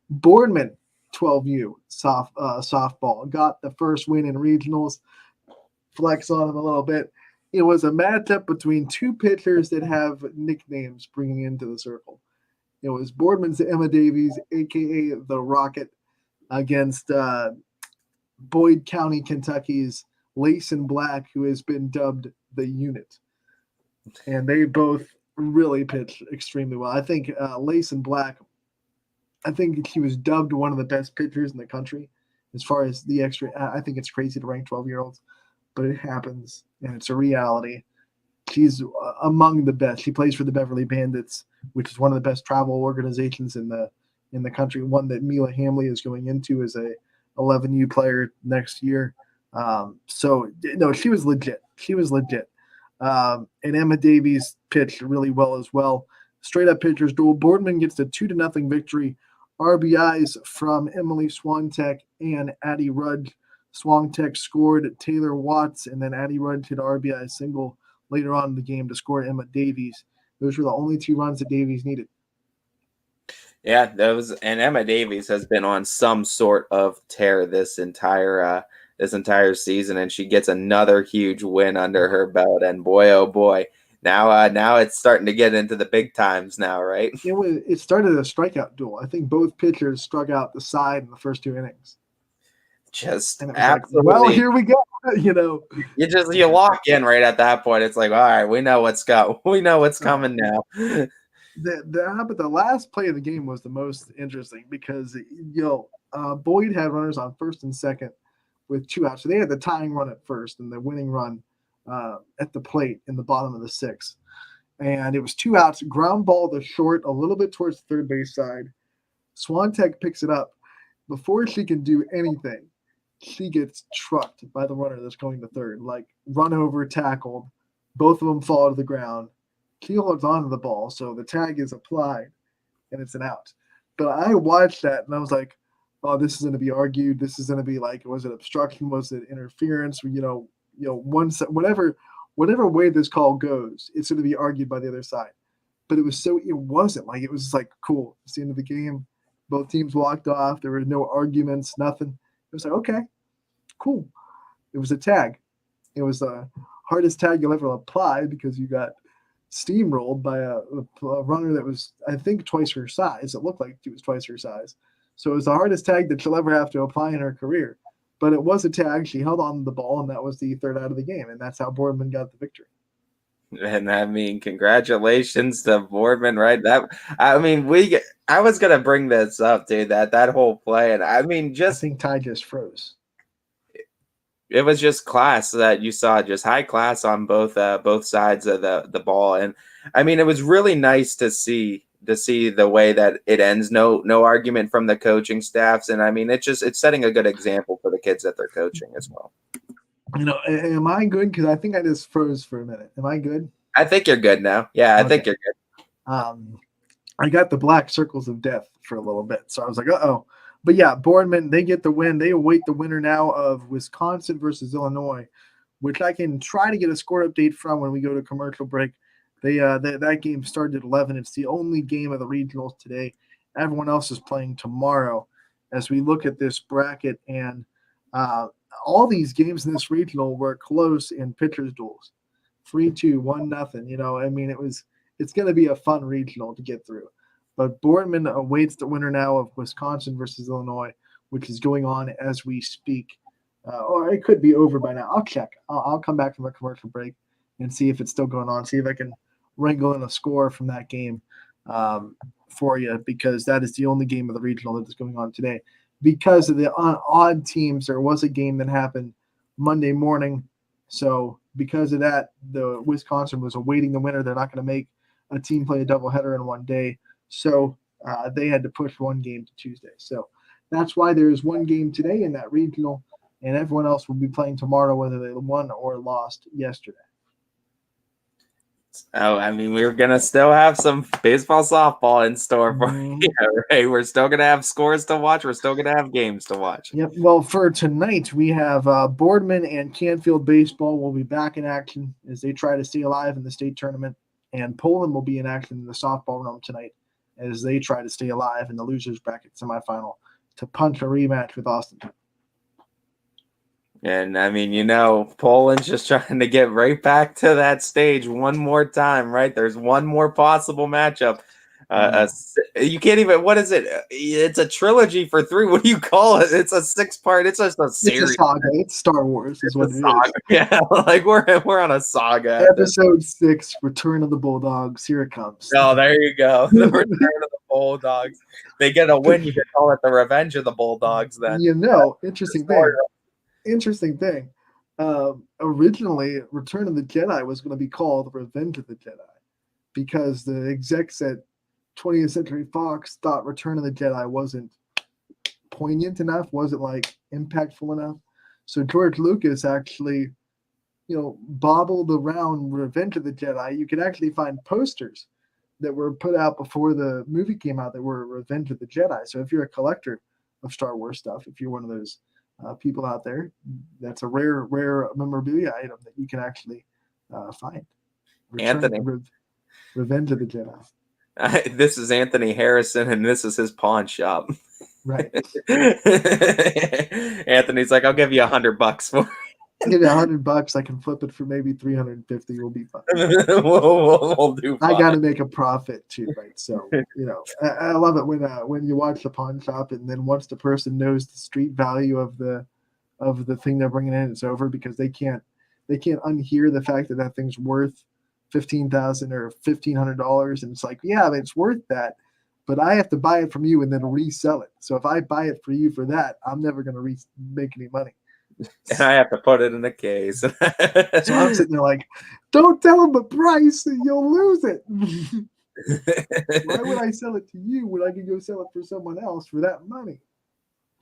S4: Boardman 12U softball got the first win in regionals. Flex on them a little bit. It was a matchup between two pitchers that have nicknames bringing into the circle. It was Boardman's Emma Davies, aka the Rocket, against Boyd County, Kentucky's Ysn Black, who has been dubbed the Unit. And they both really pitched extremely well. I think Ysn Black, I think he was dubbed one of the best pitchers in the country as far as the extra. I think it's crazy to rank 12-year-olds, but it happens, and it's a reality. She's among the best. She plays for the Beverly Bandits, which is one of the best travel organizations in the country. One that Mila Hamley is going into as a 11U player next year. So no, she was legit. And Emma Davies pitched really well as well. Straight up pitchers duel. Boardman gets a 2-0 victory. RBIs from Emily Swantek and Addie Rudge. Swantek scored Taylor Watts, and then Addie Rudge hit RBI single later on in the game to score Emma Davies. Those were the only 2 runs that Davies needed.
S5: Yeah, and Emma Davies has been on some sort of tear this entire season, and she gets another huge win under her belt. And boy, oh boy, now it's starting to get into the big times now, right?
S4: It started a strikeout duel. I think both pitchers struck out the side in the first 2 innings.
S5: Just
S4: Like,
S5: absolutely.
S4: well, here we go.
S5: You lock in right at that point. It's like, all right, we know what's coming now.
S4: But the last play of the game was the most interesting because Boyd had runners on first and second with 2 outs. So they had the tying run at first and the winning run at the plate in the bottom of the 6th. And it was 2 outs, ground ball to short, a little bit towards the third base side. Swantek picks it up. Before she can do anything, she gets trucked by the runner that's going to third, like run over, tackled. Both of them fall to the ground. She holds on to the ball, so the tag is applied, and it's an out. But I watched that, and I was like, oh, this is going to be argued. This is going to be like, was it obstruction? Was it interference? Whatever way this call goes, it's going to be argued by the other side. But it wasn't. Like, it was like, cool. It's the end of the game. Both teams walked off. There were no arguments, nothing. It was like, okay, cool. It was a tag. It was the hardest tag you'll ever apply because you got steamrolled by a runner that was, I think, twice her size. It looked like she was twice her size. So it was the hardest tag that she'll ever have to apply in her career. But it was a tag. She held on to the ball, and that was the third out of the game. And that's how Boardman got the victory.
S5: And I mean, congratulations to Boardman, right? I was gonna bring this up, dude. That whole play, and I mean,
S4: I think Ty just froze.
S5: It was just class that you saw, just high class on both sides of the ball, and I mean, it was really nice to see the way that it ends. No argument from the coaching staffs, and I mean, it's setting a good example for the kids that they're coaching as well.
S4: Am I good? Because I think I just froze for a minute. Am I good?
S5: I think you're good now. Yeah, I think you're good.
S4: I got the black circles of death for a little bit, so I was like, uh-oh. But yeah, Boardman, they get the win. They await the winner now of Wisconsin versus Illinois, which I can try to get a score update from when we go to commercial break. That game started at 11. It's the only game of the regionals today. Everyone else is playing tomorrow as we look at this bracket, and all these games in this regional were close in pitchers duels. 3-2, 1-0. I mean, it's going to be a fun regional to get through. But Boardman awaits the winner now of Wisconsin versus Illinois, which is going on as we speak. Or it could be over by now. I'll check. I'll come back from a commercial break and see if it's still going on, see if I can wrangle in a score from that game for you, because that is the only game of the regional that is going on today. Because of the odd teams, there was a game that happened Monday morning. So because of that, the Wisconsin was awaiting the winner. They're not going to make a team play a doubleheader in one day. So they had to push one game to Tuesday. So that's why there is one game today in that regional, and everyone else will be playing tomorrow, whether they won or lost yesterday.
S5: Oh, I mean, we're going to still have some baseball, softball in store for you, right? We're still going to have scores to watch. We're still going to have games to watch.
S4: Yep. Well, for tonight, we have Boardman and Canfield baseball will be back in action as they try to stay alive in the state tournament. And Poland will be in action in the softball realm tonight as they try to stay alive in the losers bracket semifinal to punch a rematch with Austin.
S5: And I mean, Poland's just trying to get right back to that stage one more time, right? There's one more possible matchup. You can't even, what is it? It's a trilogy for 3. What do you call it? It's a 6-part. It's just a series.
S4: It's a saga. It's Star Wars is what it is.
S5: Yeah, like we're on a saga.
S4: Episode 6, Return of the Bulldogs. Here it comes.
S5: Oh, there you go. The Return of the Bulldogs. They get a win. You could call it the Revenge of the Bulldogs then.
S4: Interesting thing. Originally, Return of the Jedi was going to be called Revenge of the Jedi because the execs at 20th Century Fox thought Return of the Jedi wasn't poignant enough, wasn't like impactful enough. So George Lucas actually, bobbled around Revenge of the Jedi. You could actually find posters that were put out before the movie came out that were Revenge of the Jedi. So if you're a collector of Star Wars stuff, if you're one of those people out there, that's a rare memorabilia item that you can actually find.
S5: Anthony.
S4: Revenge of the Jedi.
S5: This is Anthony Harrison, and this is his pawn shop.
S4: Right.
S5: Anthony's like, I'll give you $100 for it.
S4: I'll give you $100. I can flip it for maybe $350. We'll be fine.
S5: we'll do fine.
S4: I got to make a profit too, right? So I love it when you watch the pawn shop, and then once the person knows the street value of the thing they're bringing in, it's over because they can't unhear the fact that thing's worth $15,000 or $1,500, and it's like, yeah, it's worth that, but I have to buy it from you and then resell it. So if I buy it for you for that, I'm never going to make any money.
S5: And I have to put it in a case.
S4: So I'm sitting there like, don't tell them the price, you'll lose it. Why would I sell it to you when I can go sell it for someone else for that money?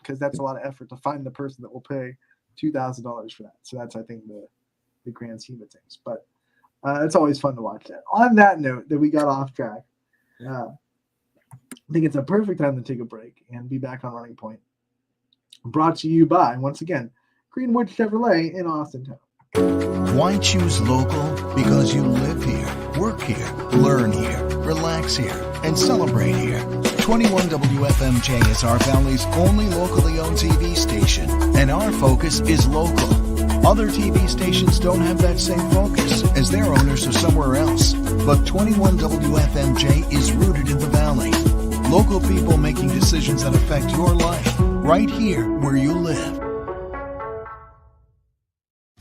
S4: Because that's a lot of effort to find the person that will pay $2,000 for that. So that's, I think, the grand scheme of things. But it's always fun to watch that. On that note, that we got off track, I think it's a perfect time to take a break and be back on Running Point. Brought to you by, once again, Greenwood Chevrolet in Austintown.
S2: Why choose local? Because you live here, work here, learn here, relax here, and celebrate here. 21 WFMJ is our Valley's only locally owned TV station, and our focus is local. Other TV stations don't have that same focus, as their owners are somewhere else. But 21 WFMJ is rooted in the Valley. Local people making decisions that affect your life, right here where you live.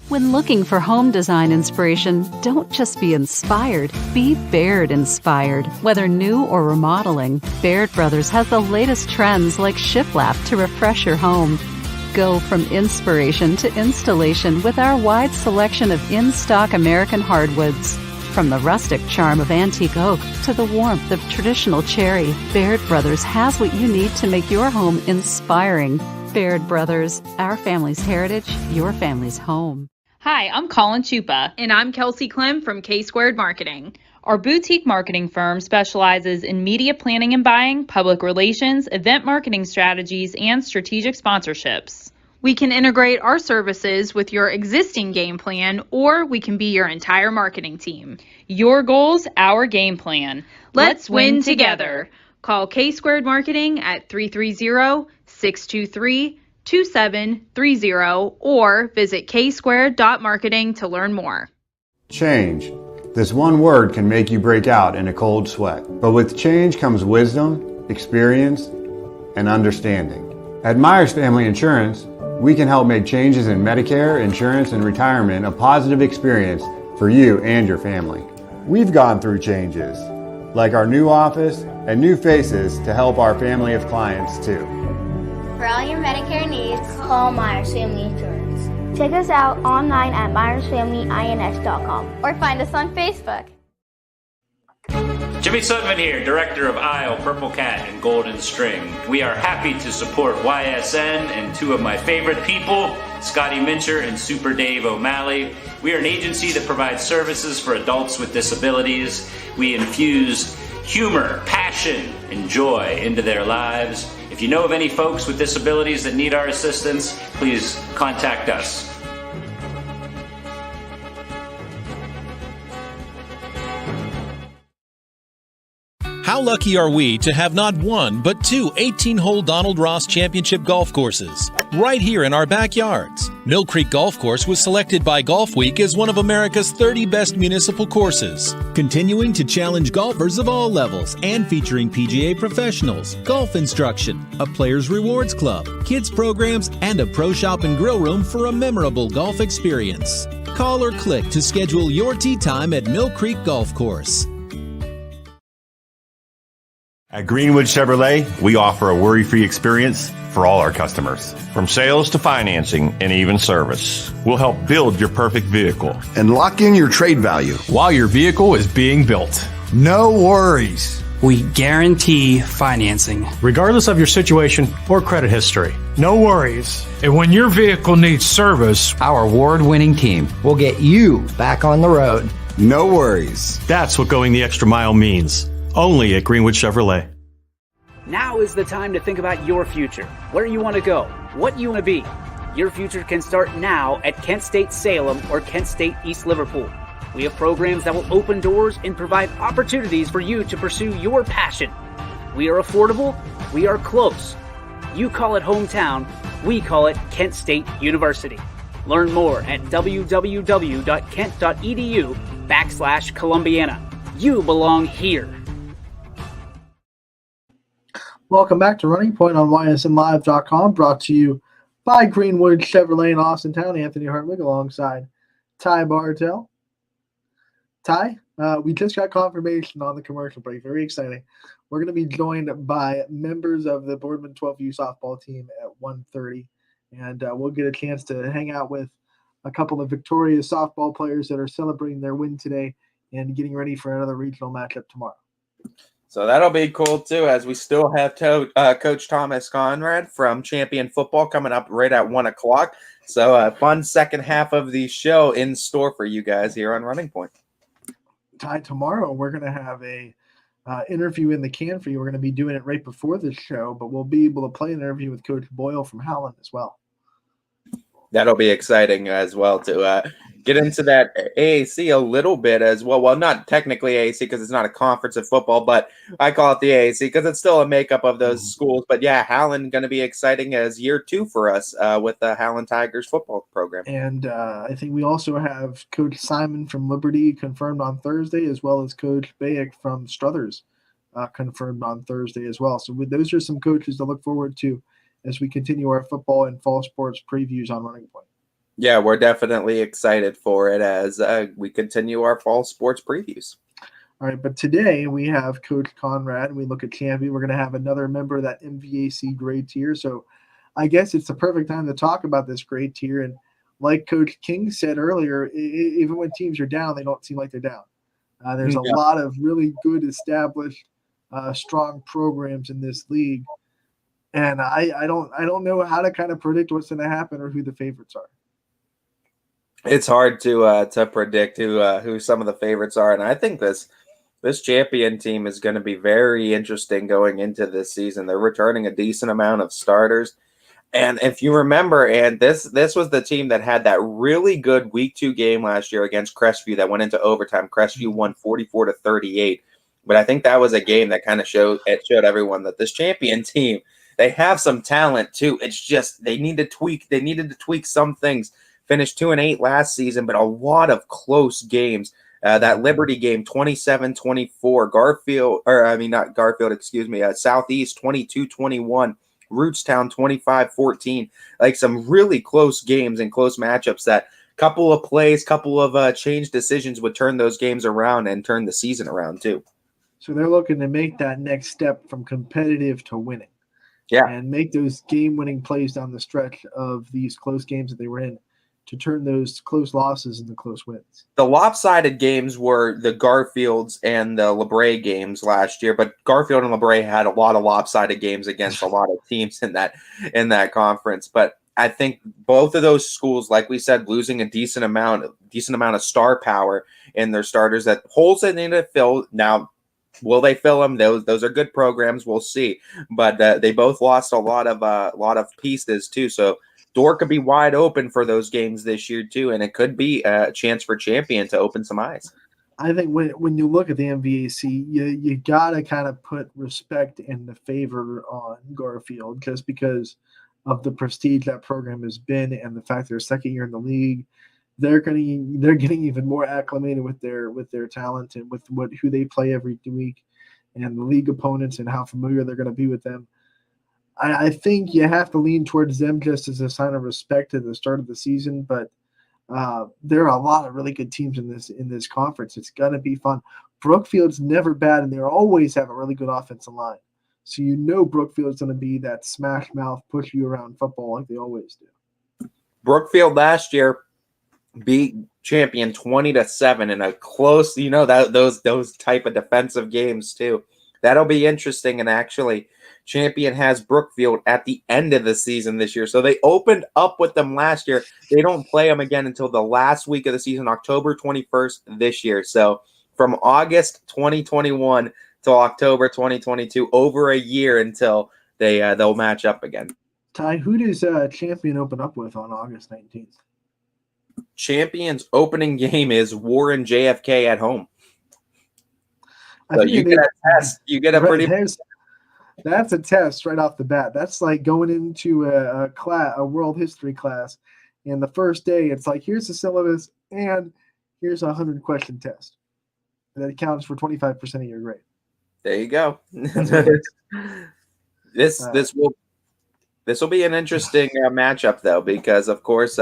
S6: When looking for home design inspiration, don't just be inspired, be Baird inspired. Whether new or remodeling, Baird Brothers has the latest trends like shiplap to refresh your home. Go from inspiration to installation with our wide selection of in-stock American hardwoods. From the rustic charm of antique oak to the warmth of traditional cherry, Baird Brothers has what you need to make your home inspiring. Baird Brothers, our family's heritage, your family's home.
S7: Hi, I'm Colin Chupa.
S8: And I'm Kelsey Clem from K-Squared Marketing.
S7: Our boutique marketing firm specializes in media planning and buying, public relations, event marketing strategies, and strategic sponsorships.
S8: We can integrate our services with your existing game plan, or we can be your entire marketing team.
S7: Your goals, our game plan.
S8: Let's win together. Call K-Squared Marketing at 330-623-2730 or visit ksquared.marketing to learn more.
S9: Change. This one word can make you break out in a cold sweat. But with change comes wisdom, experience, and understanding. At Myers Family Insurance, we can help make changes in Medicare, insurance, and retirement a positive experience for you and your family. We've gone through changes, like our new office and new faces to help our family of clients too.
S10: For all your Medicare needs, call Myers Family Insurance. Check us out online at myersfamilyins.com or find us on Facebook.
S11: Jimmy Sudman here, director of Isle, Purple Cat, and Golden String. We are happy to support YSN and two of my favorite people, Scotty Mincher and Super Dave O'Malley. We are an agency that provides services for adults with disabilities. We infuse humor, passion, and joy into their lives. If you know of any folks with disabilities that need our assistance, please contact us.
S12: How lucky are we to have not one, but two 18-hole Donald Ross Championship golf courses right here in our backyards? Mill Creek Golf Course was selected by Golf Week as one of America's 30 best municipal courses, continuing to challenge golfers of all levels and featuring PGA professionals, golf instruction, a players' rewards club, kids programs, and a pro shop and grill room for a memorable golf experience. Call or click to schedule your tee time at Mill Creek Golf Course.
S13: At Greenwood Chevrolet, we offer a worry-free experience for all our customers. From sales to financing and even service, we'll help build your perfect vehicle
S2: and lock in your trade value
S14: while your vehicle is being built.
S2: No worries.
S15: We guarantee financing,
S14: regardless of your situation or credit history.
S16: No worries. And when your vehicle needs service,
S15: our award-winning team will get you back on the road.
S2: No worries.
S14: That's what going the extra mile means. Only at Greenwood Chevrolet.
S17: Now is the time to think about your future, where you want to go, what you want to be. Your future can start now at Kent State Salem or Kent State East Liverpool. We have programs that will open doors and provide opportunities for you to pursue your passion. We are affordable, we are close. You call it hometown, we call it Kent State University. Learn more at www.kent.edu/Columbiana. You belong here.
S4: Welcome back to Running Point on YSNLive.com, brought to you by Greenwood Chevrolet in Austintown. Anthony Hartwig alongside Ty Bartell. Ty, we just got confirmation on the commercial break. Very exciting. We're going to be joined by members of the Boardman 12U softball team at 1:30, and we'll get a chance to hang out with a couple of victorious softball players that are celebrating their win today and getting ready for another regional matchup tomorrow.
S5: So that'll be cool, too, as we still have Coach Thomas Conrad from Champion Football coming up right at 1 o'clock. So a fun second half of the show in store for you guys here on Running Point.
S4: Ty, tomorrow we're going to have a interview in the can for you. We're going to be doing it right before this show, but we'll be able to play an interview with Coach Boyle from Howland as well.
S5: That'll be exciting as well to get into that AAC a little bit as well. Well, not technically AAC because it's not a conference of football, but I call it the AAC because it's still a makeup of those schools. But yeah, Howland going to be exciting as year 2 for us with the Howland Tigers football program.
S4: And I think we also have Coach Simon from Liberty confirmed on Thursday, as well as Coach Bayek from Struthers confirmed on Thursday as well. So those are some coaches to look forward to as we continue our football and fall sports previews on Running Point.
S5: Yeah, we're definitely excited for it as we continue our fall sports previews.
S4: All right, but today we have Coach Conrad, and we look at Champion. We're going to have another member of that MVAC grade tier. So I guess it's the perfect time to talk about this grade tier. And like Coach King said earlier, even when teams are down, they don't seem like they're down. There's a lot of really good, established, strong programs in this league. And I don't know how to kind of predict what's going to happen or who the favorites are.
S5: It's hard to predict who some of the favorites are, and I think this Champion team is going to be very interesting going into this season. They're returning a decent amount of starters, and if you remember, and this was the team that had that really good Week 2 game last year against Crestview that went into overtime. Crestview won 44-38, but I think that was a game that kind of showed everyone that this Champion team, they have some talent too. It's just they needed to tweak some things. Finished 2-8 last season, but a lot of close games. That Liberty game, 27-24. Southeast, 22-21. Rootstown, 25-14. Like some really close games and close matchups that couple of plays, couple of change decisions would turn those games around and turn the season around too.
S4: So they're looking to make that next step from competitive to winning.
S5: Yeah.
S4: And make those game-winning plays down the stretch of these close games that they were in. to turn those close losses into close wins.
S5: The lopsided games were the Garfields and the LeBray games last year, but Garfield and LeBray had a lot of lopsided games against a lot of teams in that conference. But I think both of those schools, like we said, losing a decent amount of star power in their starters, that holes they need to fill. Now, will they fill them? Those are good programs. We'll see. But they both lost a lot of pieces too. So door could be wide open for those games this year too, and it could be a chance for Champion to open some eyes.
S4: I think when you look at the MVAC, you gotta kind of put respect and the favor on Garfield just because of the prestige that program has been and the fact they're second year in the league. They're getting even more acclimated with their talent and with who they play every week and the league opponents and how familiar they're going to be with them. I think you have to lean towards them just as a sign of respect at the start of the season, but there are a lot of really good teams in this conference. It's going to be fun. Brookfield's never bad, and they always have a really good offensive line. So Brookfield's going to be that smash mouth, push you around football like they always do.
S5: Brookfield last year beat Champion 20-7 in a close, those type of defensive games too. That'll be interesting. And actually, Champion has Brookfield at the end of the season this year. So they opened up with them last year. They don't play them again until the last week of the season, October 21st this year. So from August 2021 till October 2022, over a year until they'll match up again.
S4: Ty, who does Champion open up with on August 19th?
S5: Champion's opening game is Warren JFK at home. So you get a test. You get a pretty.
S4: That's a test right off the bat. That's like going into a world history class, and the first day it's like, here's the syllabus and here's a 100-question test. And that accounts for 25% of your grade.
S5: There you go. This will be an interesting matchup, though, because, of course,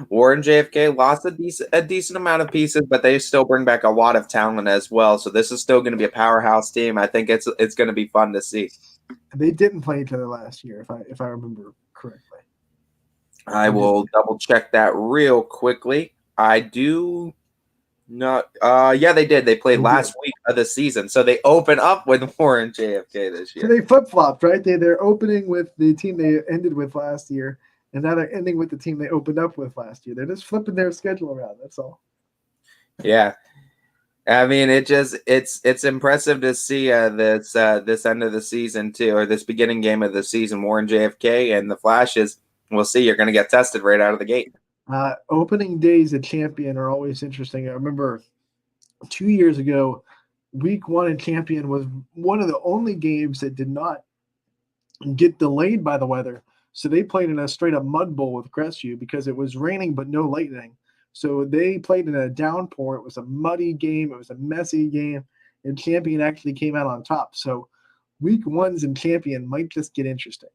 S5: Warren JFK lost a decent amount of pieces, but they still bring back a lot of talent as well. So this is still going to be a powerhouse team. I think it's going to be fun to see.
S4: They didn't play each other last year, if I remember correctly.
S5: I will double check that real quickly. I do not. Yeah, they did. They played last week of the season, so they open up with Warren JFK this year.
S4: So they flip flopped, right? They're opening with the team they ended with last year, and now they're ending with the team they opened up with last year. They're just flipping their schedule around. That's all.
S5: Yeah. I mean, it's impressive to see this end of the season too, or this beginning game of the season. Warren JFK and the Flashes. We'll see. You're going to get tested right out of the gate.
S4: Opening days at Champion are always interesting. I remember 2 years ago, week 1 in Champion was one of the only games that did not get delayed by the weather. So they played in a straight up mud bowl with Crestview because it was raining but no lightning. So they played in a downpour. It was a muddy game. It was a messy game. And Champion actually came out on top. So week 1's in Champion might just get interesting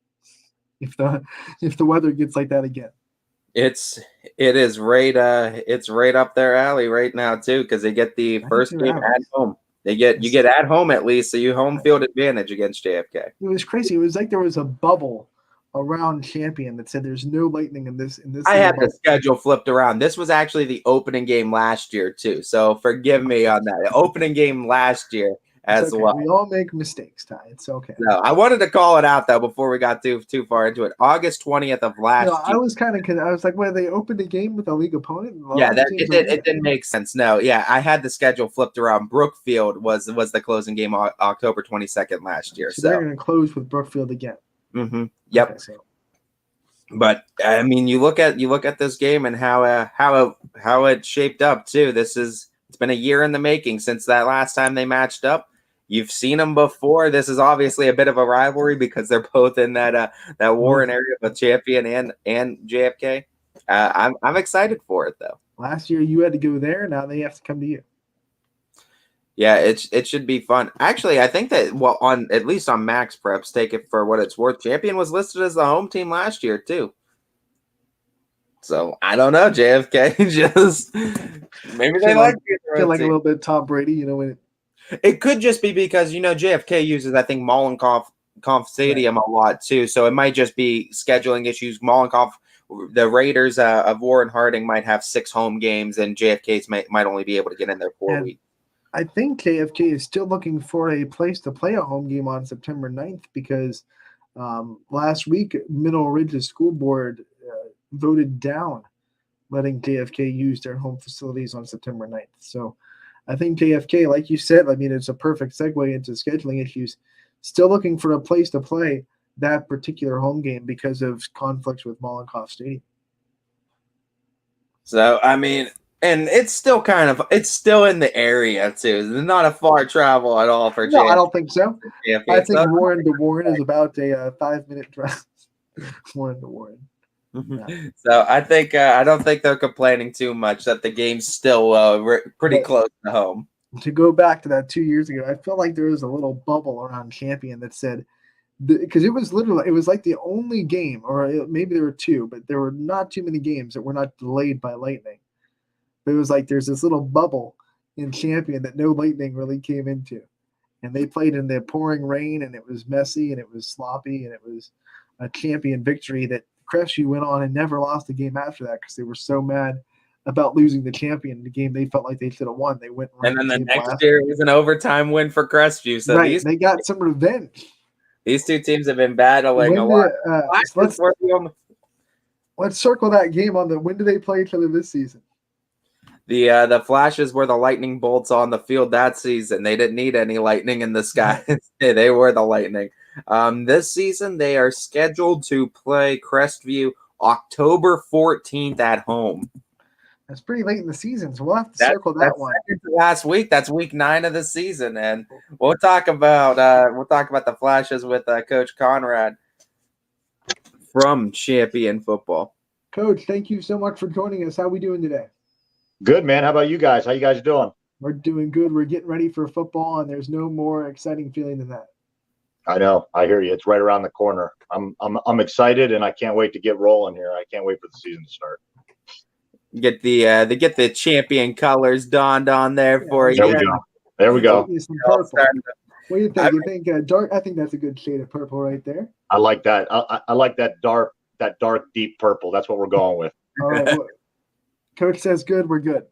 S4: if the weather gets like that again.
S5: It is right it's right up their alley right now too, because they get the first game at home. You get at home at least, so you home field advantage against JFK.
S4: It was crazy. It was like there was a bubble around Champion that said there's no lightning in this.
S5: I had the schedule flipped around. This was actually the opening game last year too, so forgive me on that. The opening game last year as
S4: okay.
S5: well.
S4: We all make mistakes, Ty. It's okay.
S5: No, I wanted to call it out though before we got too far into it. August 20th of last year.
S4: I was I was like, well, they opened a game with a league opponent.
S5: Yeah, it didn't make sense. No, yeah, I had the schedule flipped around. Brookfield was the closing game October 22nd last year.
S4: So they're going to close with Brookfield again.
S5: Mm-hmm. Yep.
S4: Okay, so.
S5: But I mean, you look at this game and how it shaped up too. It's been a year in the making since that last time they matched up. You've seen them before. This is obviously a bit of a rivalry because they're both in that Warren area of Champion and JFK. I'm excited for it though.
S4: Last year you had to go there. Now they have to come to you.
S5: Yeah, it should be fun. Actually, I think that at least on Max Preps, take it for what it's worth. Champion was listed as the home team last year too. So I don't know, JFK. Just maybe they
S4: feel like a little bit Tom Brady, when
S5: it could just be because JFK uses, I think, Mollenkopf Stadium a lot too. So it might just be scheduling issues. Mollenkopf the Raiders of Warren Harding might have 6 home games, and JFK's might only be able to get in there 4 weeks.
S4: I think JFK is still looking for a place to play a home game on September 9th because last week Mineral Ridge's school board voted down letting JFK use their home facilities on September 9th. So I think JFK, like you said, I mean, it's a perfect segue into scheduling issues, still looking for a place to play that particular home game because of conflicts with Mollenkoff Stadium.
S5: So, I mean, and it's still in the area too. It's not a far travel at all for
S4: No, I don't think so.
S5: JFK.
S4: I think Warren to Warren is about a 5-minute drive. Warren to Warren. Yeah.
S5: So I think I don't think they're complaining too much that the game's still pretty close to home.
S4: To go back to that 2 years ago, I felt like there was a little bubble around Champion that said, because it was like the only game, or maybe there were 2, but there were not too many games that were not delayed by lightning. But it was like there's this little bubble in Champion that no lightning really came into. And they played in the pouring rain, and it was messy, and it was sloppy, and it was a Champion victory that Crestview went on and never lost a game after that because they were so mad about losing the Champion. The game they felt like they should have won. They went
S5: and then the next year it was an overtime win for Crestview. So
S4: they got some revenge.
S5: These 2 teams have been battling a lot.
S4: Let's circle that game on when do they play each other this season?
S5: The Flashes were the lightning bolts on the field that season. They didn't need any lightning in the sky. They were the Lightning. This season, they are scheduled to play Crestview October 14th at home.
S4: That's pretty late in the season, so we'll have to circle that one.
S5: Last week, that's week 9 of the season, and we'll talk about the Flashes with Coach Conrad from Champion Football.
S4: Coach, thank you so much for joining us. How are we doing today?
S18: Good, man. How about you guys? How you guys doing?
S4: We're doing good. We're getting ready for football, and there's no more exciting feeling than that.
S18: I know. I hear you. It's right around the corner. I'm excited, and I can't wait to get rolling here. I can't wait for the season to start.
S5: Get the Champion colors donned on there for you.
S18: There we go.
S4: Some purple. What do you think? You think dark? I think that's a good shade of purple right there.
S18: I like that. I like that dark, deep purple. That's what we're going with.
S4: All right. Well, Coach says good. We're good.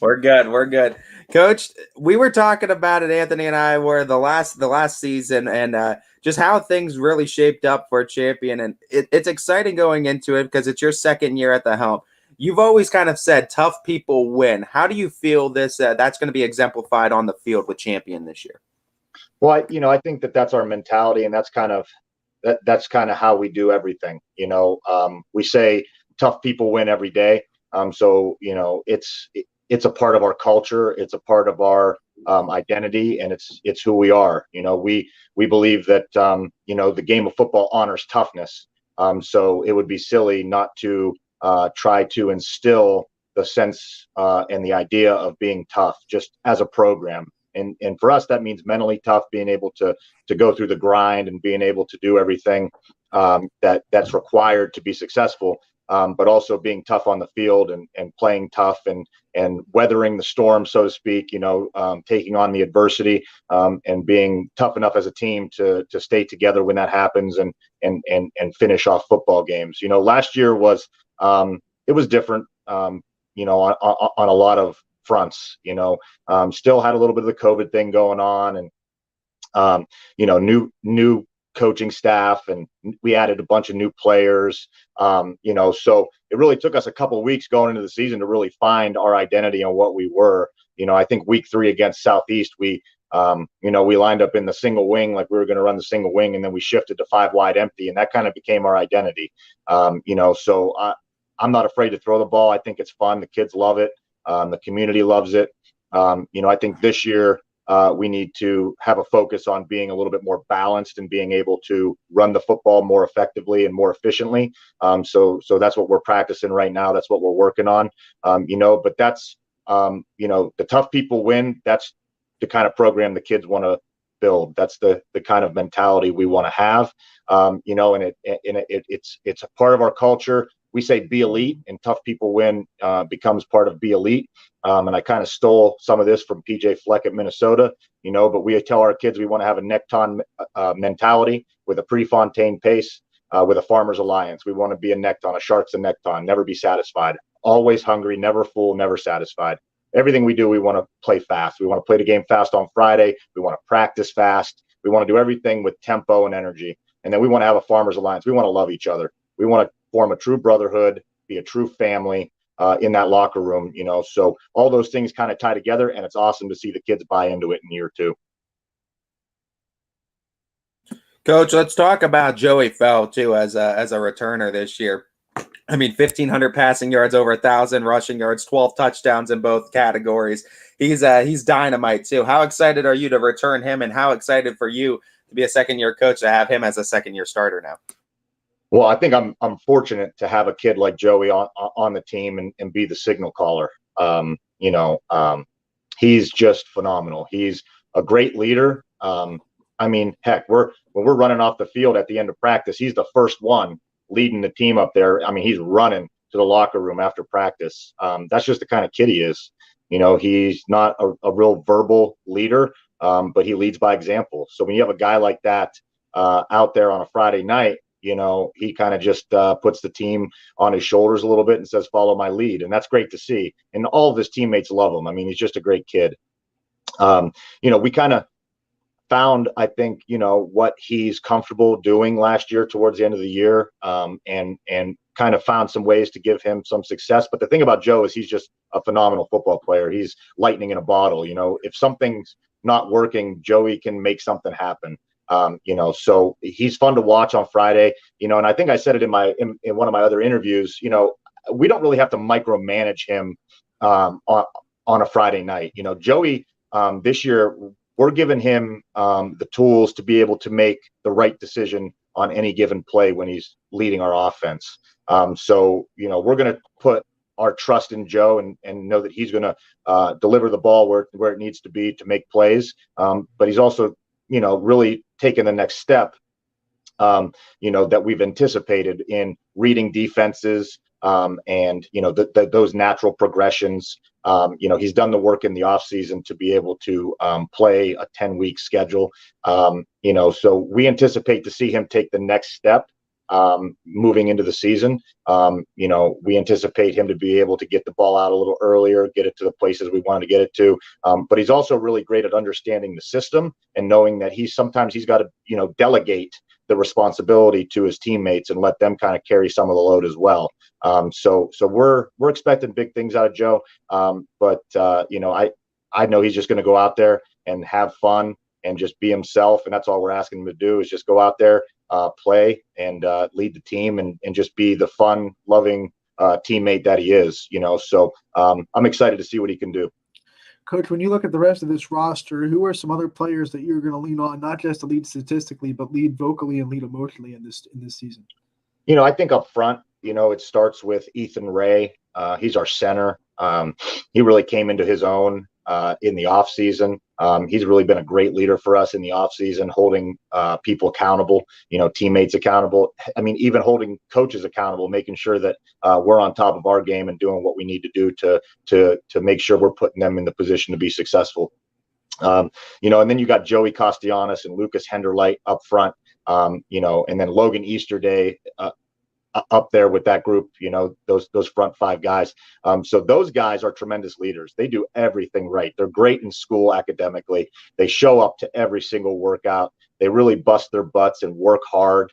S5: We're good. Coach, we were talking about it, Anthony and I, were the last season, and just how things really shaped up for Champion. And it's exciting going into it because it's your second year at the helm. You've always kind of said tough people win. How do you feel that's going to be exemplified on the field with Champion this year?
S18: Well, I think that's our mentality, and that's kind of how we do everything. We say tough people win every day. So it's a part of our culture. It's a part of our identity, and it's who we are. We believe that the game of football honors toughness. So it would be silly not to try to instill the sense and the idea of being tough just as a program. And for us, that means mentally tough, being able to go through the grind and being able to do everything that's required to be successful. But also being tough on the field and playing tough and weathering the storm, so to speak, taking on the adversity and being tough enough as a team to stay together when that happens and finish off football games. Last year was it was different, on a lot of fronts. Still had a little bit of the COVID thing going on, and new coaching staff, and we added a bunch of new players. So it really took us a couple of weeks going into the season to really find our identity and what we were. I think week 3 against Southeast, we lined up in the single wing, like we were going to run the single wing, and then we shifted to 5 wide empty, and that kind of became our identity. So I'm not afraid to throw the ball. I think it's fun. The kids love it. The community loves it. I think this year, we need to have a focus on being a little bit more balanced and being able to run the football more effectively and more efficiently. So that's what we're practicing right now. That's what we're working on. But that's, the tough people win. That's the kind of program the kids want to build. That's the kind of mentality we want to have. And it's a part of our culture. We say be elite, and tough people win becomes part of be elite. And I kind of stole some of this from PJ Fleck at Minnesota, but we tell our kids we want to have a Necton mentality with a Prefontaine pace. with a Farmers Alliance. We want to be a Necton, a Sharks and Necton, never be satisfied, always hungry, never full, never satisfied. Everything we do, we want to play fast. We want to play the game fast on Friday. We want to practice fast. We want to do everything with tempo and energy. And then we want to have a Farmers Alliance. We want to love each other. We want to form a true brotherhood, be a true family in that locker room, So all those things kind of tie together, and it's awesome to see the kids buy into it in year 2.
S5: Coach, let's talk about Joey Fell too as a returner this year. I mean, 1,500 passing yards, over 1,000 rushing yards, 12 touchdowns in both categories. He's dynamite too. How excited are you to return him, and how excited for you to be a second-year coach to have him as a second-year starter now?
S18: Well, I think I'm fortunate to have a kid like Joey on the team and be the signal caller. He's just phenomenal. He's a great leader. I mean, heck, when we're running off the field at the end of practice, he's the first one leading the team up there. I mean, he's running to the locker room after practice. That's just the kind of kid he is. He's not a real verbal leader, but he leads by example. So when you have a guy like that out there on a Friday night, he kind of just puts the team on his shoulders a little bit and says, follow my lead. And that's great to see. And all of his teammates love him. I mean, he's just a great kid. We kind of found, I think, what he's comfortable doing last year towards the end of the year, and kind of found some ways to give him some success. But the thing about Joe is he's just a phenomenal football player. He's lightning in a bottle. If something's not working, Joey can make something happen. So he's fun to watch on Friday, and I think I said it in one of my other interviews, we don't really have to micromanage him on a Friday night. Joey, this year, we're giving him the tools to be able to make the right decision on any given play when he's leading our offense. So we're going to put our trust in Joe and know that he's going to deliver the ball where it needs to be to make plays. But he's also, really taken the next step, that we've anticipated in reading defenses, and those natural progressions. He's done the work in the offseason to be able to play a 10-week schedule. So we anticipate to see him take the next step moving into the season. We anticipate him to be able to get the ball out a little earlier, get it to the places we want to get it to. But he's also really great at understanding the system and knowing that sometimes he's got to, delegate the responsibility to his teammates and let them kind of carry some of the load as well. So we're expecting big things out of Joe. But I know he's just going to go out there and have fun and just be himself. And that's all we're asking him to do is just go out there, play and lead the team and just be the fun, loving teammate that he is, So I'm excited to see what he can do.
S4: Coach, when you look at the rest of this roster, who are some other players that you're going to lean on, not just to lead statistically, but lead vocally and lead emotionally in this season?
S18: I think up front, it starts with Ethan Ray. He's our center. He really came into his own in the offseason. He's really been a great leader for us in the offseason, holding people accountable, teammates accountable. I mean, even holding coaches accountable, making sure that we're on top of our game and doing what we need to do to make sure we're putting them in the position to be successful. And then you got Joey Castellanos and Lucas Henderlight up front, and then Logan Easterday up there with that group, those front 5 guys. So those guys are tremendous leaders. They do everything right. They're great in school academically. They show up to every single workout. They really bust their butts and work hard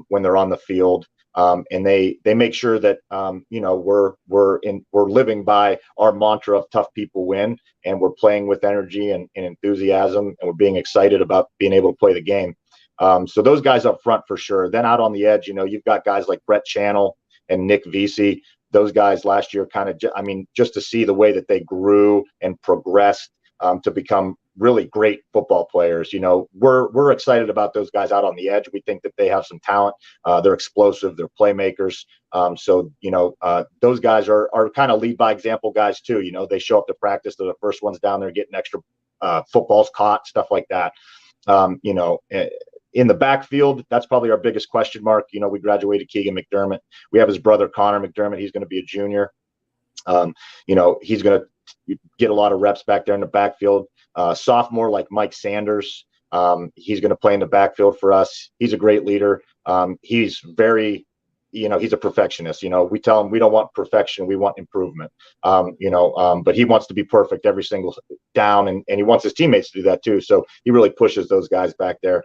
S18: when they're on the field. And they make sure that we're living by our mantra of tough people win, and we're playing with energy and enthusiasm, and we're being excited about being able to play the game. So those guys up front for sure. Then out on the edge, you've got guys like Brett Channel and Nick Vesey. Those guys last year just to see the way that they grew and progressed to become really great football players. We're excited about those guys out on the edge. We think that they have some talent. They're explosive. They're playmakers. So those guys are kind of lead by example guys too. They show up to practice. They're the first ones down there getting extra footballs caught, stuff like that. In the backfield, that's probably our biggest question mark. We graduated Keegan McDermott. We have his brother, Connor McDermott. He's going to be a junior. He's going to get a lot of reps back there in the backfield. Sophomore like Mike Sanders He's going to play in the backfield for us. He's a great leader. He's very, he's a perfectionist. We tell him we don't want perfection, we want improvement. But he wants to be perfect every single down, and he wants his teammates to do that too. So he really pushes those guys back there.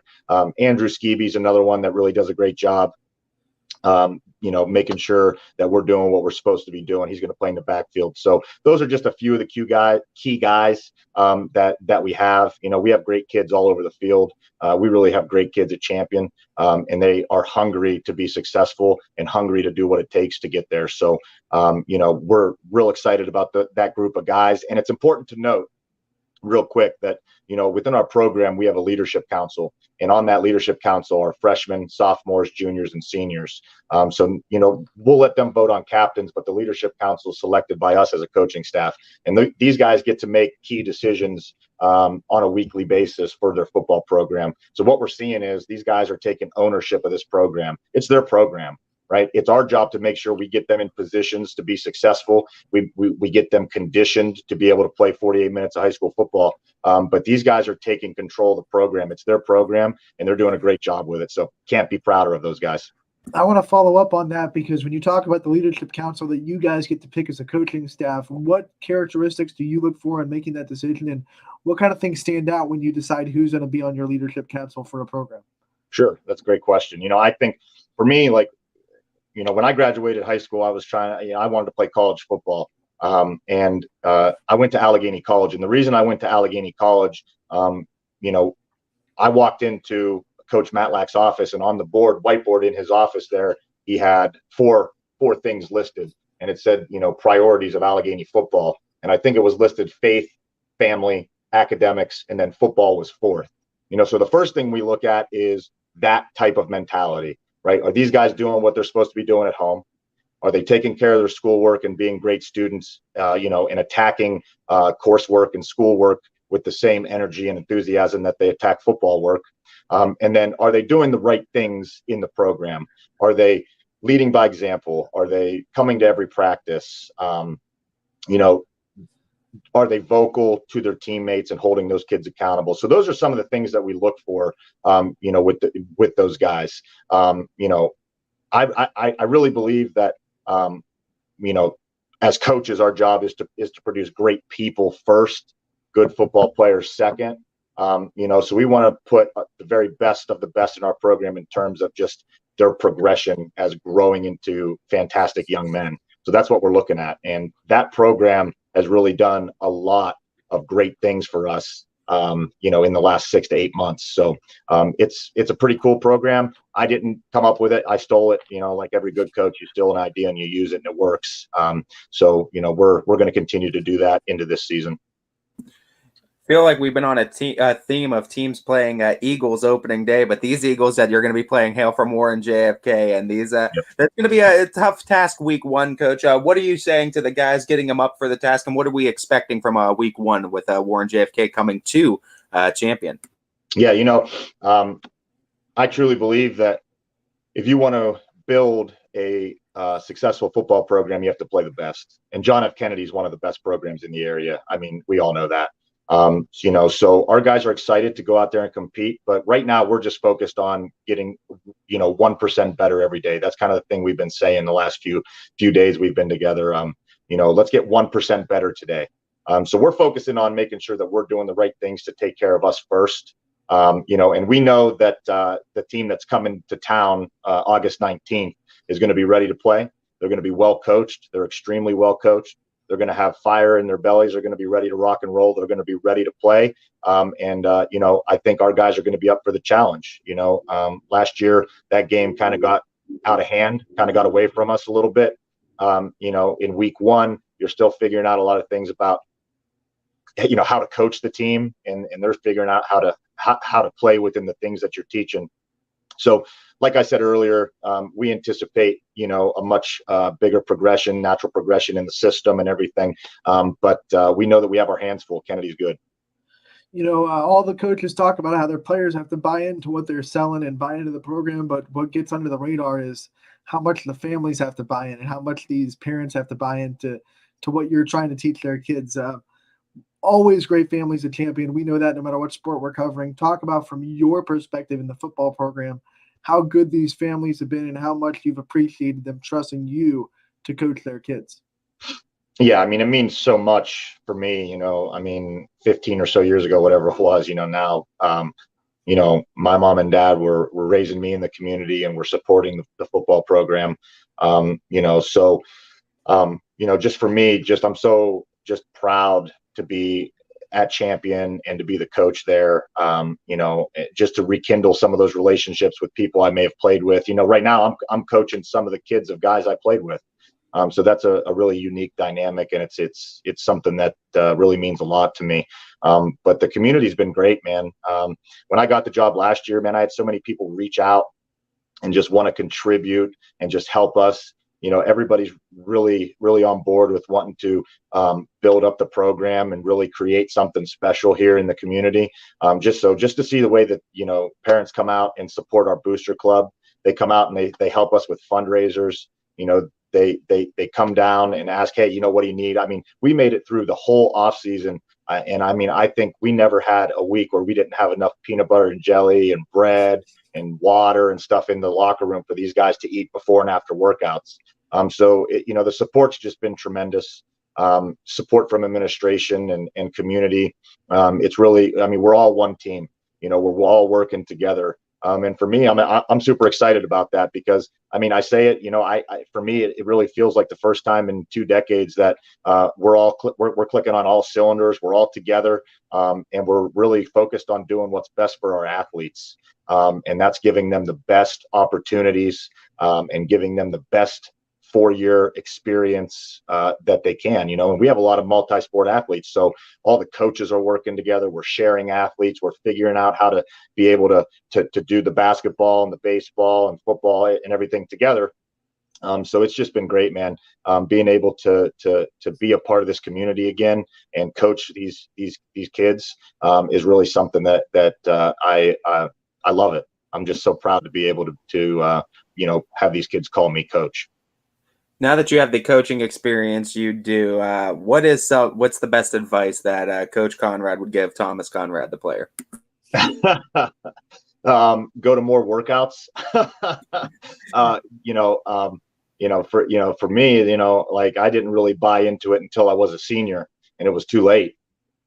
S18: Andrew Skeeby's another one that really does a great job. Making sure that we're doing what we're supposed to be doing. He's going to play in the backfield. So those are just a few of the key guys that we have. We have great kids all over the field. We really have great kids at Champion, and they are hungry to be successful and hungry to do what it takes to get there. So, we're real excited about that group of guys. And it's important to note real quick that, within our program, we have a leadership council, and on that leadership council are freshmen, sophomores, juniors, and seniors. So, we'll let them vote on captains, but the leadership council is selected by us as a coaching staff. And these guys get to make key decisions on a weekly basis for their football program. So what we're seeing is these guys are taking ownership of this program. It's their program. Right. It's our job to make sure we get them in positions to be successful. We get them conditioned to be able to play 48 minutes of high school football. But these guys are taking control of the program. It's their program, and they're doing a great job with it. So can't be prouder of those guys.
S4: I want to follow up on that, because when you talk about the leadership council that you guys get to pick as a coaching staff, what characteristics do you look for in making that decision, and what kind of things stand out when you decide who's going to be on your leadership council for a program? Sure.
S18: That's a great question. I think for me, when I graduated high school, I was I wanted to play college football. And I went to Allegheny College. And the reason I went to Allegheny College, I walked into Coach Matlack's office, and on the whiteboard in his office there, he had four things listed. And it said, priorities of Allegheny football. And I think it was listed faith, family, academics, and then football was fourth. So the first thing we look at is that type of mentality. Right? Are these guys doing what they're supposed to be doing at home? Are they taking care of their schoolwork and being great students, and attacking coursework and schoolwork with the same energy and enthusiasm that they attack football work? And then are they doing the right things in the program? Are they leading by example? Are they coming to every practice? Are they vocal to their teammates and holding those kids accountable? So those are some of the things that we look for, with those guys. I really believe that, as coaches, our job is to produce great people first, good football players second. So we want to put the very best of the best in our program in terms of just their progression as growing into fantastic young men. So that's what we're looking at. And that program has really done a lot of great things for us, in the last 6 to 8 months. So it's a pretty cool program. I didn't come up with it. I stole it. Like every good coach, you steal an idea and you use it and it works. So we're going to continue to do that into this season.
S5: Feel like we've been on a theme of teams playing Eagles opening day, but these Eagles that you're going to be playing hail from Warren JFK, and these that's going to be a tough task week one, Coach. What are you saying to the guys, getting them up for the task, and what are we expecting from week one with Warren JFK coming to Champion?
S18: Yeah, I truly believe that if you want to build a successful football program, you have to play the best. And John F. Kennedy is one of the best programs in the area. I mean, we all know that. So our guys are excited to go out there and compete, but right now we're just focused on getting, 1% better every day. That's kind of the thing we've been saying the last few days we've been together. Let's get 1% better today. So we're focusing on making sure that we're doing the right things to take care of us first. And we know that the team that's coming to town August 19th is going to be ready to play. They're going to be well coached. They're extremely well coached. They're going to have fire in their bellies. They're going to be ready to rock and roll. They're going to be ready to play. I think our guys are going to be up for the challenge. Last year, that game kind of got out of hand, kind of got away from us a little bit. In week one, you're still figuring out a lot of things about, how to coach the team, and they're figuring out how to play within the things that you're teaching. So, like I said earlier, we anticipate, a much bigger progression, natural progression in the system and everything. But we know that we have our hands full. Kennedy's good.
S4: All the coaches talk about how their players have to buy into what they're selling and buy into the program. But what gets under the radar is how much the families have to buy in and how much these parents have to buy into what you're trying to teach their kids. always great families to champion. We know that no matter what sport we're covering. Talk about from your perspective in the football program, how good these families have been and how much you've appreciated them trusting you to coach their kids.
S18: Yeah, I mean, it means so much for me, 15 or so years ago, whatever it was, now, my mom and dad were raising me in the community and were supporting the football program. Just for me, I'm so just proud to be at Champion and to be the coach there, just to rekindle some of those relationships with people I may have played with. Right now I'm coaching some of the kids of guys I played with. So that's a really unique dynamic, and it's something that really means a lot to me. But the community's been great, man. When I got the job last year, man, I had so many people reach out and just want to contribute and just help us. Everybody's really, really on board with wanting to build up the program and really create something special here in the community. Just to see the way that, parents come out and support our booster club. They come out and they help us with fundraisers. They come down and ask, hey, what do you need? I mean, we made it through the whole off season. And I mean, I think we never had a week where we didn't have enough peanut butter and jelly and bread and water and stuff in the locker room for these guys to eat before and after workouts. The support's just been tremendous. Support from administration and community. It's really, I mean, we're all one team. We're all working together. And for me, I'm super excited about that because, I mean, I say it, for me, it really feels like the first time in 2 decades that we're clicking on all cylinders. We're all together, and we're really focused on doing what's best for our athletes. And that's giving them the best opportunities and giving them the best 4-year experience that they can, and we have a lot of multi-sport athletes. So all the coaches are working together. We're sharing athletes. We're figuring out how to be able to do the basketball and the baseball and football and everything together. So it's just been great, man. Being able to be a part of this community again and coach these kids is really something that I love it. I'm just so proud to be able to have these kids call me coach.
S5: Now that you have the coaching experience you do, what's the best advice that Coach Conrad would give Thomas Conrad, the player?
S18: Go to more workouts. For me, like I didn't really buy into it until I was a senior, and it was too late.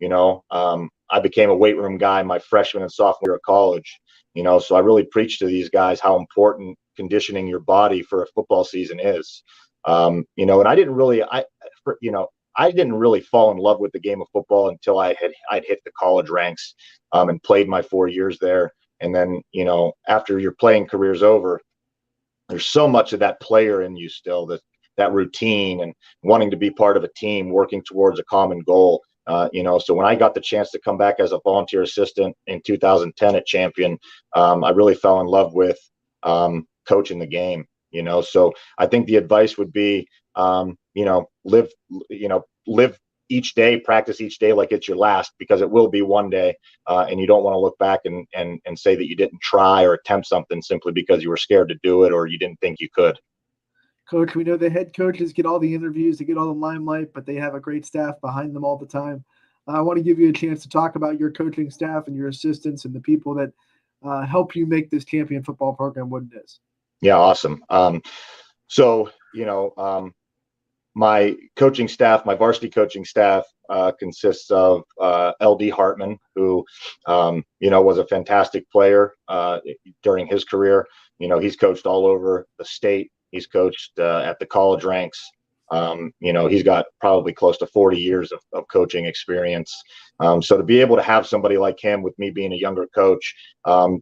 S18: I became a weight room guy my freshman and sophomore year of college. So I really preach to these guys how important conditioning your body for a football season is. And I didn't really, I didn't really fall in love with the game of football until I'd hit the college ranks, and played my 4 years there. And then, after your playing career's over, there's so much of that player in you still, that routine and wanting to be part of a team, working towards a common goal. So when I got the chance to come back as a volunteer assistant in 2010 at Champion, I really fell in love with coaching the game. So I think the advice would be, live each day, practice each day like it's your last, because it will be one day, and you don't want to look back and say that you didn't try or attempt something simply because you were scared to do it or you didn't think you could.
S4: Coach, we know the head coaches get all the interviews, they get all the limelight, but they have a great staff behind them all the time. I want to give you a chance to talk about your coaching staff and your assistants and the people that help you make this Champion football program what it is.
S18: Yeah, awesome. My coaching staff, my varsity coaching staff, consists of LD Hartman, who, was a fantastic player during his career. He's coached all over the state. He's coached at the college ranks. He's got probably close to 40 years of coaching experience. So to be able to have somebody like him, with me being a younger coach, to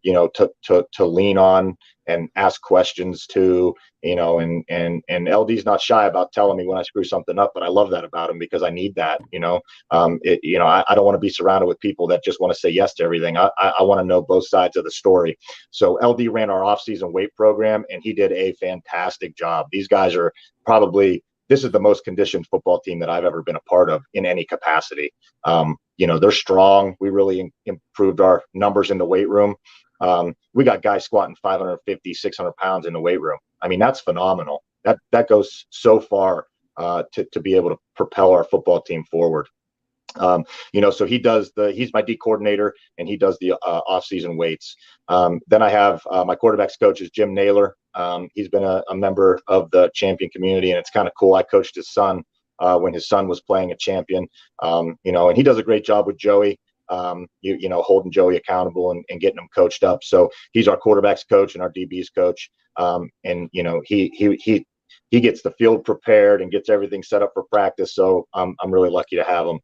S18: lean on and ask questions to, and LD's not shy about telling me when I screw something up, but I love that about him because I need that. I don't want to be surrounded with people that just want to say yes to everything. I want to know both sides of the story. So LD ran our off-season weight program, and he did a fantastic job. These guys are this is the most conditioned football team that I've ever been a part of in any capacity. They're strong. We really improved our numbers in the weight room. We got guys squatting 550, 600 pounds in the weight room. I mean, that's phenomenal. That goes so far to be able to propel our football team forward. So he's my D coordinator, and he does the off-season weights. Then I have my quarterbacks coach is Jim Naylor. He's been a member of the champion community, and it's kind of cool. I coached his son when his son was playing a champion, and he does a great job with Joey, holding Joey accountable and getting him coached up. So he's our quarterbacks coach and our DBs coach. He gets the field prepared and gets everything set up for practice. So I'm really lucky to have him.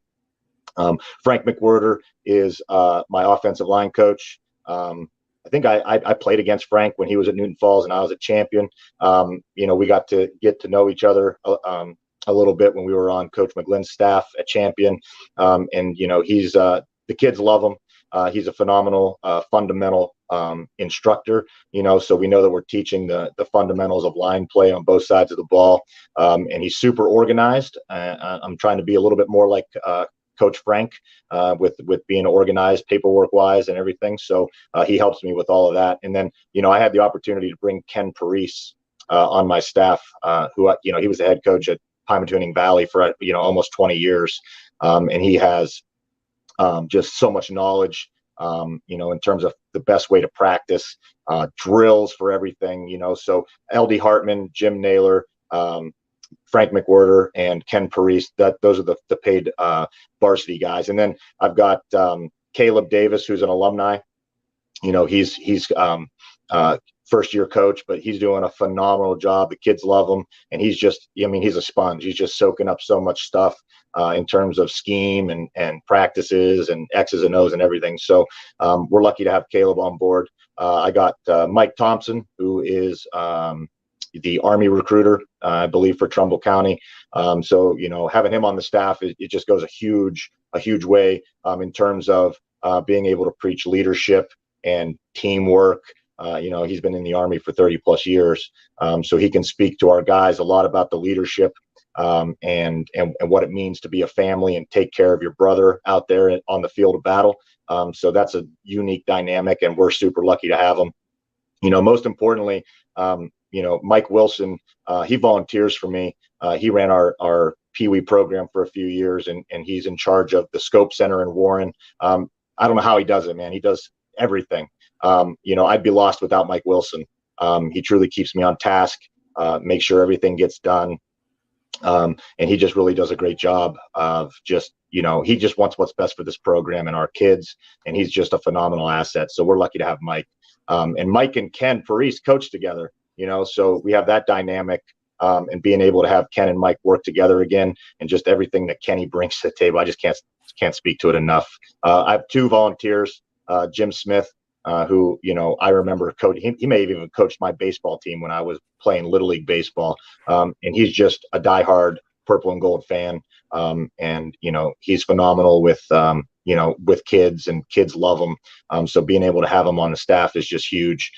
S18: Frank McWhirter is my offensive line coach. I think I played against Frank when he was at Newton Falls and I was a champion. We got to get to know each other a little bit when we were on Coach McGlynn's staff at Champion. He's the kids love him. He's a phenomenal fundamental instructor, so we know that we're teaching the fundamentals of line play on both sides of the ball. And he's super organized. I'm trying to be a little bit more like Coach Frank with being organized paperwork wise and everything. So he helps me with all of that. And then, I had the opportunity to bring Ken Parise on my staff, who, he was the head coach at Pymatuning Valley for, almost 20 years. And he has just so much knowledge, in terms of the best way to practice, drills for everything, so LD Hartman, Jim Naylor, Frank McWhirter, and Ken Parise, those are the paid varsity guys. And then I've got Caleb Davis, who's an alumni. He's first year coach, but he's doing a phenomenal job. The kids love him, and he's a sponge. He's just soaking up so much stuff in terms of scheme and practices and X's and O's and everything. So we're lucky to have Caleb on board. I got Mike Thompson, who is the Army recruiter, I believe, for Trumbull County. So having him on the staff, it just goes a huge way in terms of being able to preach leadership and teamwork. He's been in the Army for 30 plus years. So he can speak to our guys a lot about the leadership and what it means to be a family and take care of your brother out there on the field of battle. So that's a unique dynamic, and we're super lucky to have him. Most importantly, Mike Wilson, he volunteers for me. He ran our Pee Wee program for a few years, and he's in charge of the Scope Center in Warren. I don't know how he does it, man. He does everything. I'd be lost without Mike Wilson. He truly keeps me on task, make sure everything gets done. And he just really does a great job of just, he just wants what's best for this program and our kids, and he's just a phenomenal asset. So we're lucky to have Mike. And Mike and Ken Parise coach together, so we have that dynamic, and being able to have Ken and Mike work together again, and just everything that Kenny brings to the table. I just can't speak to it enough. I have two volunteers, Jim Smith, who, I remember he may have even coached my baseball team when I was playing Little League baseball. And he's just a diehard purple and gold fan. And, he's phenomenal with kids, and kids love him. So being able to have him on the staff is just huge.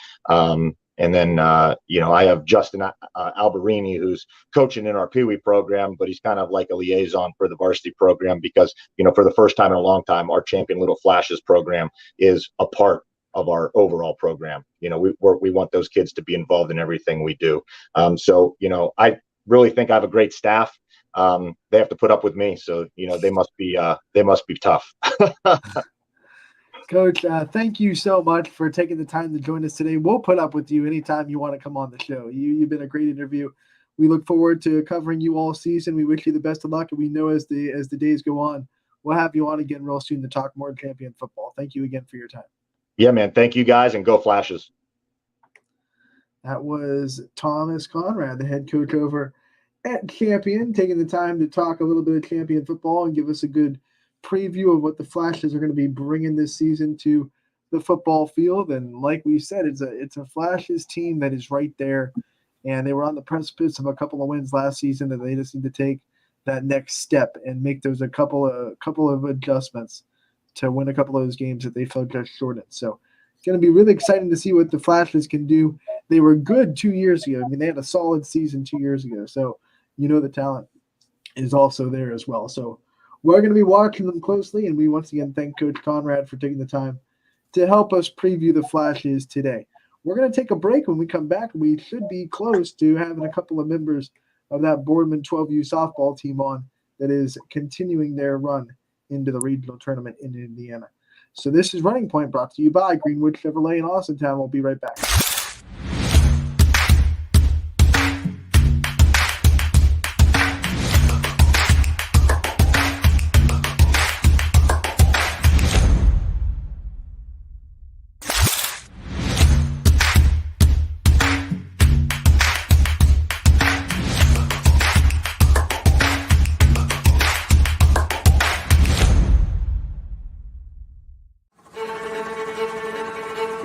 S18: And then, I have Justin Alberini, who's coaching in our Pee Wee program, but he's kind of like a liaison for the varsity program because, for the first time in a long time, our Champion Little Flashes program is a part of our overall program. We want those kids to be involved in everything we do. So, I really think I have a great staff. They have to put up with me. So, they must be tough.
S4: Coach, thank you so much for taking the time to join us today. We'll put up with you anytime you want to come on the show. You've been a great interview. We look forward to covering you all season. We wish you the best of luck, and we know as the days go on, we'll have you on again real soon to talk more Champion football. Thank you again for your time.
S18: Yeah, man. Thank you guys, and go Flashes.
S4: That was Thomas Conrad, the head coach over at Champion, taking the time to talk a little bit of Champion football and give us a good preview of what the Flashes are going to be bringing this season to the football field. And like we said, it's a Flashes team that is right there, and they were on the precipice of a couple of wins last season, and they just need to take that next step and make those a couple of adjustments to win a couple of those games that they fell just short in. So it's going to be really exciting to see what the Flashes can do. They were good 2 years ago. I mean, they had a solid season 2 years ago. So the talent is also there as well. So we're going to be watching them closely, and we once again thank Coach Conrad for taking the time to help us preview the Flashes today. We're going to take a break. When we come back, we should be close to having a couple of members of that Boardman 12U softball team on that is continuing their run into the regional tournament in Indiana. So this is Running Point, brought to you by Greenwood Chevrolet in Austintown. We'll be right back.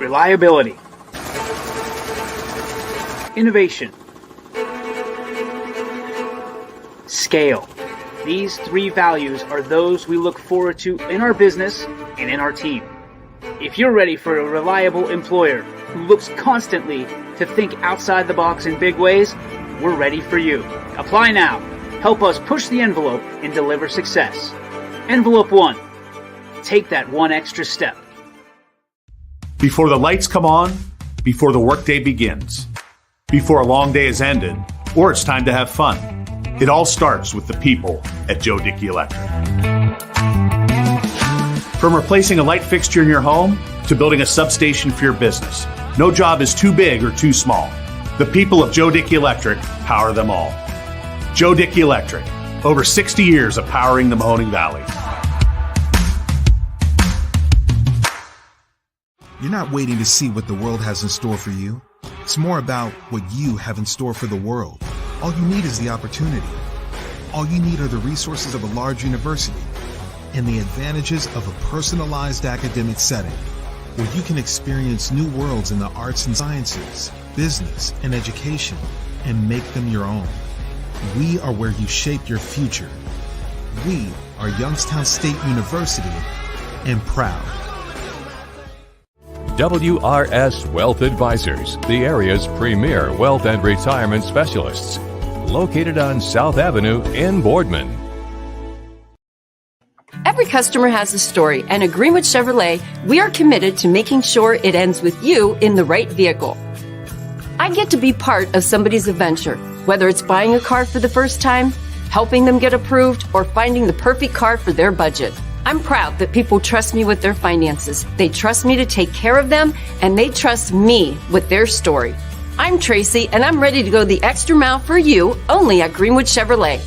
S17: Reliability, innovation, scale. These three values are those we look forward to in our business and in our team. If you're ready for a reliable employer who looks constantly to think outside the box in big ways, we're ready for you. Apply now. Help us push the envelope and deliver success. Envelope 1. Take that one extra step.
S19: Before the lights come on, before the workday begins, before a long day is ended, or it's time to have fun, it all starts with the people at Joe Dickey Electric. From replacing a light fixture in your home to building a substation for your business, no job is too big or too small. The people of Joe Dickey Electric power them all. Joe Dickey Electric, over 60 years of powering the Mahoning Valley.
S20: You're not waiting to see what the world has in store for you. It's more about what you have in store for the world. All you need is the opportunity. All you need are the resources of a large university and the advantages of a personalized academic setting where you can experience new worlds in the arts and sciences, business, and education and make them your own. We are where you shape your future. We are Youngstown State University and proud.
S21: WRS Wealth Advisors, the area's premier wealth and retirement specialists. Located on South Avenue in Boardman.
S22: Every customer has a story, and at Greenwood Chevrolet, we are committed to making sure it ends with you in the right vehicle. I get to be part of somebody's adventure, whether it's buying a car for the first time, helping them get approved, or finding the perfect car for their budget. I'm proud that people trust me with their finances. They trust me to take care of them, and they trust me with their story. I'm Tracy, and I'm ready to go the extra mile for you, only at Greenwood Chevrolet.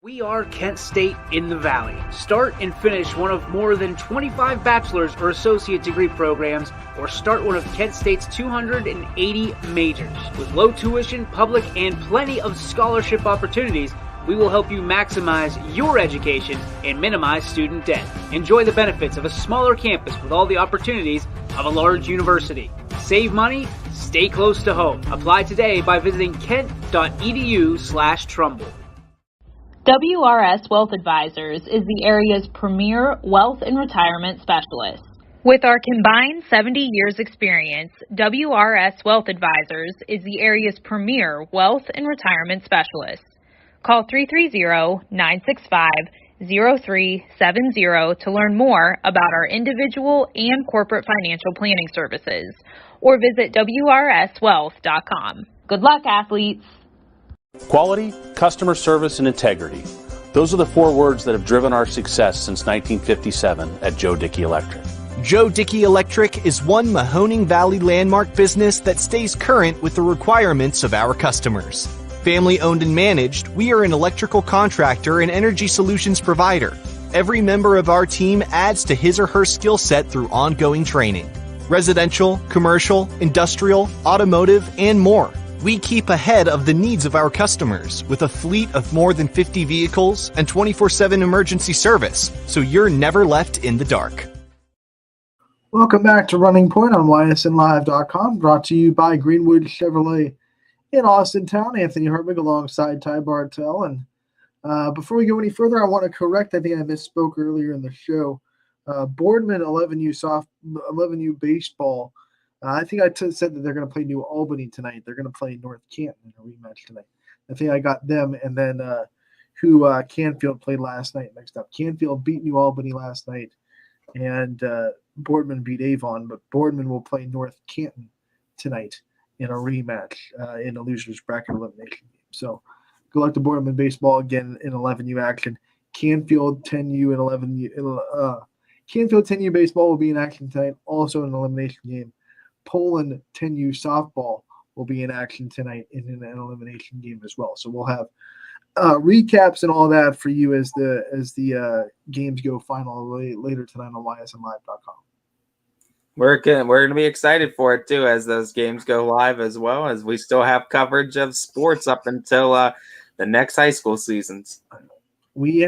S17: We are Kent State in the Valley. Start and finish one of more than 25 bachelor's or associate degree programs, or start one of Kent State's 280 majors. With low tuition, public, and plenty of scholarship opportunities, we will help you maximize your education and minimize student debt. Enjoy the benefits of a smaller campus with all the opportunities of a large university. Save money, stay close to home. Apply today by visiting kent.edu/Trumbull.
S7: WRS Wealth Advisors is the area's premier wealth and retirement specialist. With our combined 70 years experience, WRS Wealth Advisors is the area's premier wealth and retirement specialist. Call 330-965-0370 to learn more about our individual and corporate financial planning services, or visit WRSwealth.com. Good luck, athletes!
S23: Quality, customer service, and integrity. Those are the four words that have driven our success since 1957 at Joe Dickey Electric.
S24: Joe Dickey Electric is one Mahoning Valley landmark business that stays current with the requirements of our customers. Family owned and managed, we are an electrical contractor and energy solutions provider. Every member of our team adds to his or her skill set through ongoing training. Residential, commercial, industrial, automotive, and more. We keep ahead of the needs of our customers with a fleet of more than 50 vehicles and 24/7 emergency service, so you're never left in the dark.
S4: Welcome back to Running Point on ysnlive.com, brought to you by Greenwood Chevrolet in Austintown. Anthony Hermig alongside Ty Bartell. And before we go any further, I want to correct, I think I misspoke earlier in the show. Boardman 11U baseball. I think I said that they're going to play New Albany tonight. They're going to play North Canton in a rematch tonight. I think I got them, and then who Canfield played last night mixed up. Canfield beat New Albany last night, and Boardman beat Avon, but Boardman will play North Canton tonight in a rematch in a loser's bracket elimination game. So Good luck to Boardman baseball again in 11U action. Canfield 10U and 11U. Canfield 10U baseball will be in action tonight, also an elimination game. Poland 10U softball will be in action tonight in an elimination game as well. So we'll have recaps and all that for you as the games go final later tonight on ysnlive.com.
S5: We're gonna be excited for it too as those games go live, as well as we still have coverage of sports up until the next high school seasons.
S4: We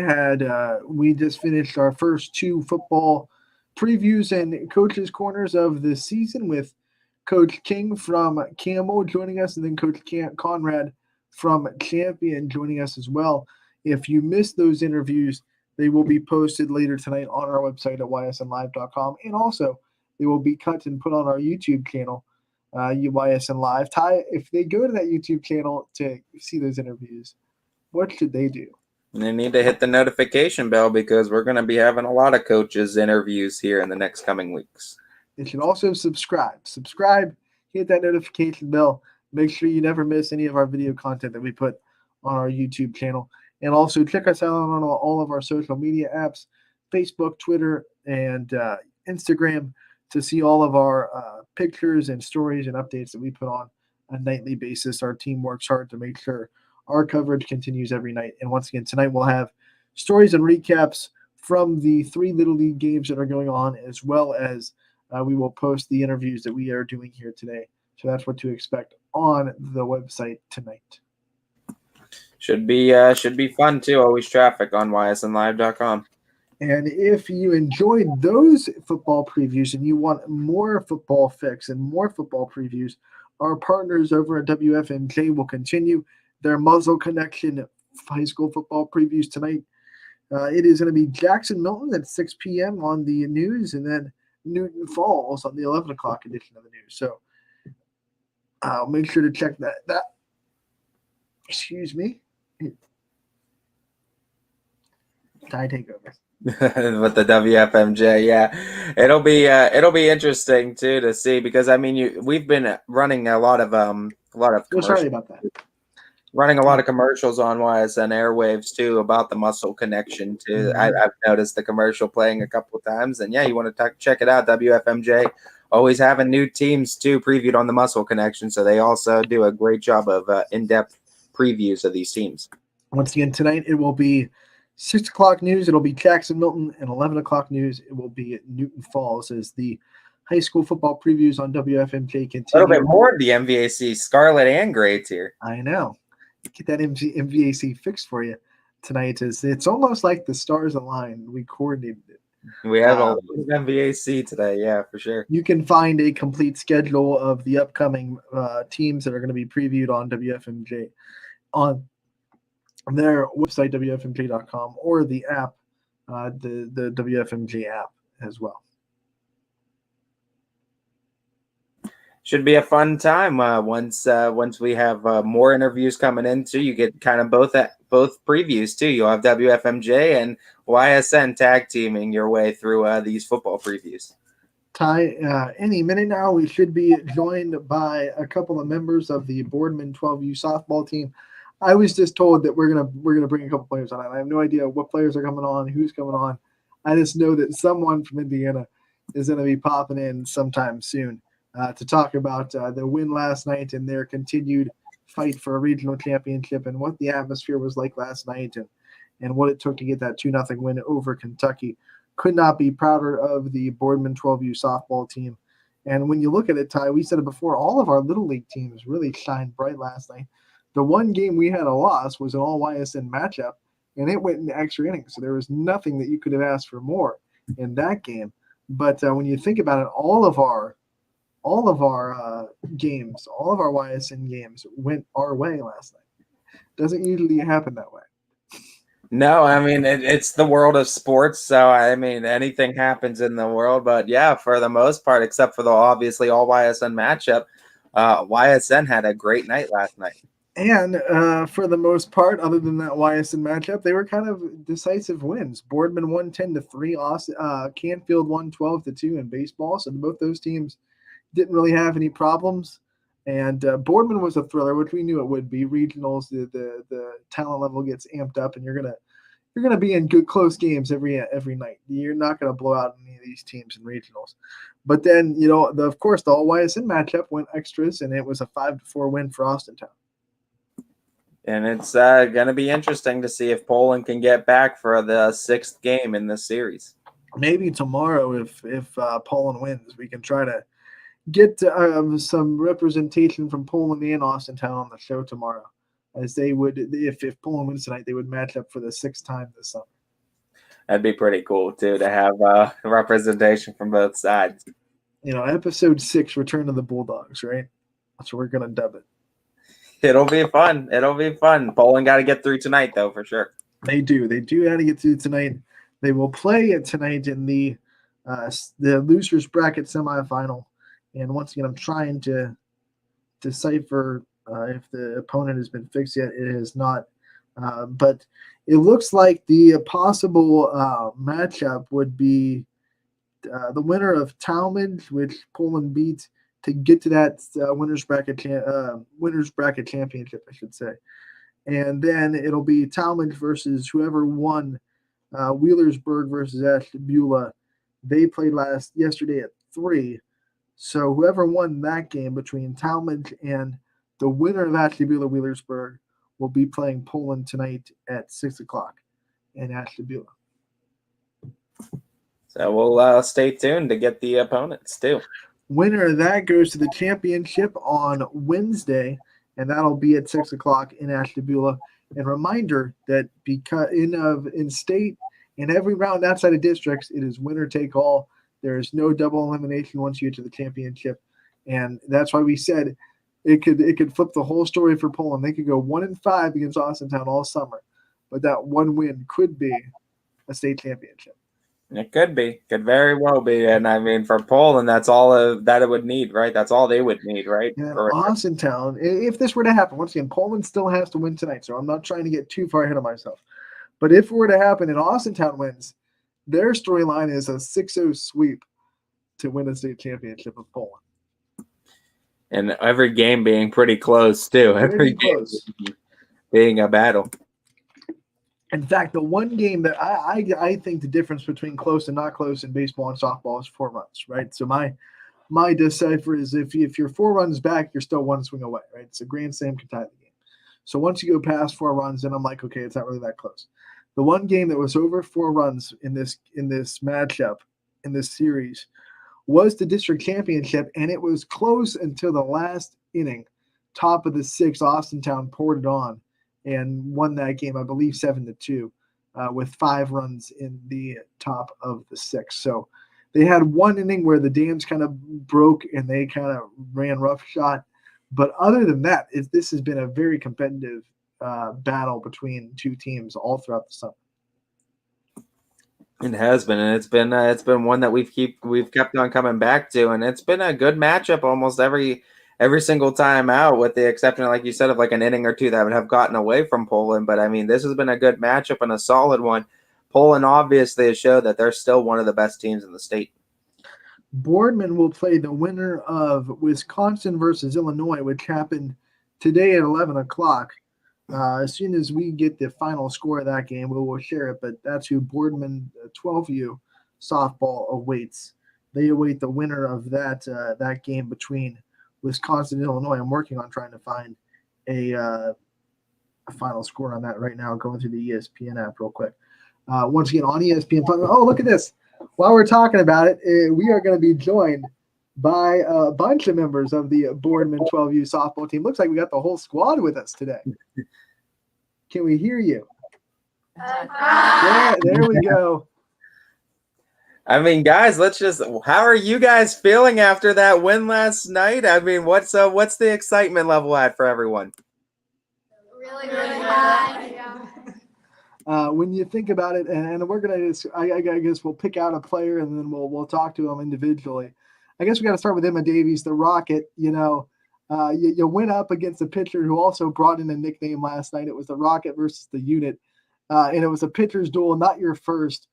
S4: just finished our first 2 football previews and coaches corners of the season with Coach King from Campbell joining us, and then Coach Conrad from Champion joining us as well. If you missed those interviews, they will be posted later tonight on our website at ysnlive.com, and also they will be cut and put on our YouTube channel, YSN Live. Ty, if they go to that YouTube channel to see those interviews, what should they do?
S5: They need to hit the notification bell because we're going to be having a lot of coaches interviews here in the next coming weeks.
S4: They should also subscribe. Hit that notification bell. Make sure you never miss any of our video content that we put on our YouTube channel. And also check us out on all of our social media apps, Facebook, Twitter, and Instagram, to see all of our pictures and stories and updates that we put on a nightly basis. Our team works hard to make sure our coverage continues every night. And once again, tonight we'll have stories and recaps from the 3 Little League games that are going on, as well as we will post the interviews that we are doing here today. So that's what to expect on the website tonight.
S5: Should be fun too. Always traffic on ysnlive.com.
S4: And if you enjoyed those football previews and you want more football fix and more football previews, our partners over at WFMJ will continue their Muzzle Connection high school football previews tonight. It is going to be Jackson Milton at 6 p.m. on the news, and then Newton Falls on the 11 o'clock edition of the news. So make sure to check that. Excuse me. Tie takeover.
S5: With the WFMJ, yeah, it'll be interesting too to see, because I mean we've been running a lot of
S4: sorry about that.
S5: Running a lot of commercials on YSN airwaves too about the Muscle Connection too.
S4: Mm-hmm.
S5: I've noticed the commercial playing a couple of times, and yeah, you want to check it out. WFMJ always having new teams too previewed on the Muscle Connection, so they also do a great job of in-depth previews of these teams.
S4: Once again, tonight it will be 6 o'clock news. It'll be Jackson Milton, and 11 o'clock news. It will be Newton Falls as the high school football previews on WFMJ continue.
S5: A little bit more of the MVAC Scarlet and Gray tier.
S4: I know. Get that MVAC fixed for you tonight. It's almost like the stars aligned. We coordinated it.
S5: We have a MVAC today, yeah, for sure.
S4: You can find a complete schedule of the upcoming teams that are going to be previewed on WFMJ on their website, WFMJ.com, or the app, the WFMJ app as well.
S5: Should be a fun time once we have more interviews coming in too. You get kind of both previews too. You'll have WFMJ and YSN tag teaming your way through these football previews.
S4: Ty, any minute now, we should be joined by a couple of members of the Boardman 12U softball team. I was just told that we're gonna bring a couple players on. I have no idea what players are coming on, who's coming on. I just know that someone from Indiana is going to be popping in sometime soon to talk about the win last night and their continued fight for a regional championship and what the atmosphere was like last night and what it took to get that 2-0 win over Kentucky. Could not be prouder of the Boardman 12U softball team. And when you look at it, Ty, we said it before, all of our Little League teams really shined bright last night. The one game we had a loss was an all YSN matchup, and it went into extra innings. So there was nothing that you could have asked for more in that game. But when you think about it, all of our games, all of our YSN games went our way last night. Doesn't usually happen that way.
S5: No, I mean, it's the world of sports. So, I mean, anything happens in the world. But, yeah, for the most part, except for the obviously all YSN matchup, YSN had a great night last night.
S4: And for the most part, other than that YSN matchup, they were kind of decisive wins. Boardman won 10-3. Canfield won 12-2 in baseball. So both those teams didn't really have any problems And Boardman was a thriller, which we knew it would be. Regionals, the talent level gets amped up, and you're gonna be in good close games every night. You're not gonna blow out any of these teams in regionals. But then of course the all YSN matchup went extras, and it was a 5-4 win for Austintown.
S5: And it's going to be interesting to see if Poland can get back for the 6th game in this series.
S4: Maybe tomorrow, if Poland wins, we can try to get some representation from Poland and Austintown on the show tomorrow, as they would, if Poland wins tonight, they would match up for the 6th time this summer.
S5: That'd be pretty cool too, to have representation from both sides.
S4: Episode 6, Return of the Bulldogs, right? That's what we're gonna dub it.
S5: It'll be fun. Poland got to get through tonight, though, for sure.
S4: They do have to get through tonight. They will play it tonight in the losers bracket semifinal. And once again, I'm trying to decipher if the opponent has been fixed yet. It has not. But it looks like the possible matchup would be the winner of Talmadge, which Poland beat to get to that winners bracket championship, I should say. And then it'll be Talmadge versus whoever won Wheelersburg versus Ashtabula. They played yesterday at 3. So whoever won that game between Talmadge and the winner of Ashtabula Wheelersburg will be playing Poland tonight at 6 o'clock in Ashtabula.
S5: So we'll stay tuned to get the opponents too.
S4: Winner of that goes to the championship on Wednesday, and that'll be at 6 o'clock in Ashtabula. And reminder that because in state, in every round outside of districts, it is winner take all. There is no double elimination once you get to the championship, and that's why we said it could flip the whole story for Poland. They could go 1-5 against Austintown all summer, but that one win could be a state championship.
S5: It could very well be. And I mean, for Poland, that's all that it would need, right? That's all they would need, right?
S4: And Austintown, if this were to happen, once again, Poland still has to win tonight, so I'm not trying to get too far ahead of myself. But if it were to happen and Austintown wins, their storyline is a 6-0 sweep to win a state championship of Poland.
S5: And every game being pretty close, too. Every game being a battle.
S4: In fact, the one game that I think the difference between close and not close in baseball and softball is 4 runs, right? So my decipher is if you're 4 runs back, you're still 1 swing away, right? It's a grand slam can tie the game. So once you go past 4 runs, then I'm like, okay, it's not really that close. The one game that was over 4 runs in this matchup, in this series, was the district championship, and it was close until the last inning. Top of the 6th, Austintown poured it on and won that game, I believe 7-2, with 5 runs in the top of the 6th. So they had one inning where the dams kind of broke and they kind of ran roughshod. But other than that, this has been a very competitive battle between 2 teams all throughout the summer.
S5: It has been, and it's been one that we've kept on coming back to, and it's been a good matchup almost every single time out, with the exception, like you said, of like an inning or 2 that would have gotten away from Poland. But I mean, this has been a good matchup and a solid one. Poland obviously has showed that they're still one of the best teams in the state.
S4: Boardman will play the winner of Wisconsin versus Illinois, which happened today at 11 o'clock. As soon as we get the final score of that game, we will share it. But that's who Boardman 12U softball awaits. They await the winner of that game between Wisconsin and Illinois. I'm working on trying to find a final score on that right now, going through the ESPN app real quick. Once again, on ESPN. Oh, look at this. While we're talking about it, we are going to be joined by a bunch of members of the Boardman 12U softball team. Looks like we got the whole squad with us today. Can we hear you? There we go.
S5: I mean, guys, how are you guys feeling after that win last night? I mean, what's the excitement level at for everyone?
S10: Really, really high.
S4: When you think about it, and we're gonna, I guess we'll pick out a player and then we'll talk to them individually. I guess we got to start with Emma Davies, the Rocket. You went up against a pitcher who also brought in a nickname last night. It was the Rocket versus the Unit, and it was a pitcher's duel, not your first.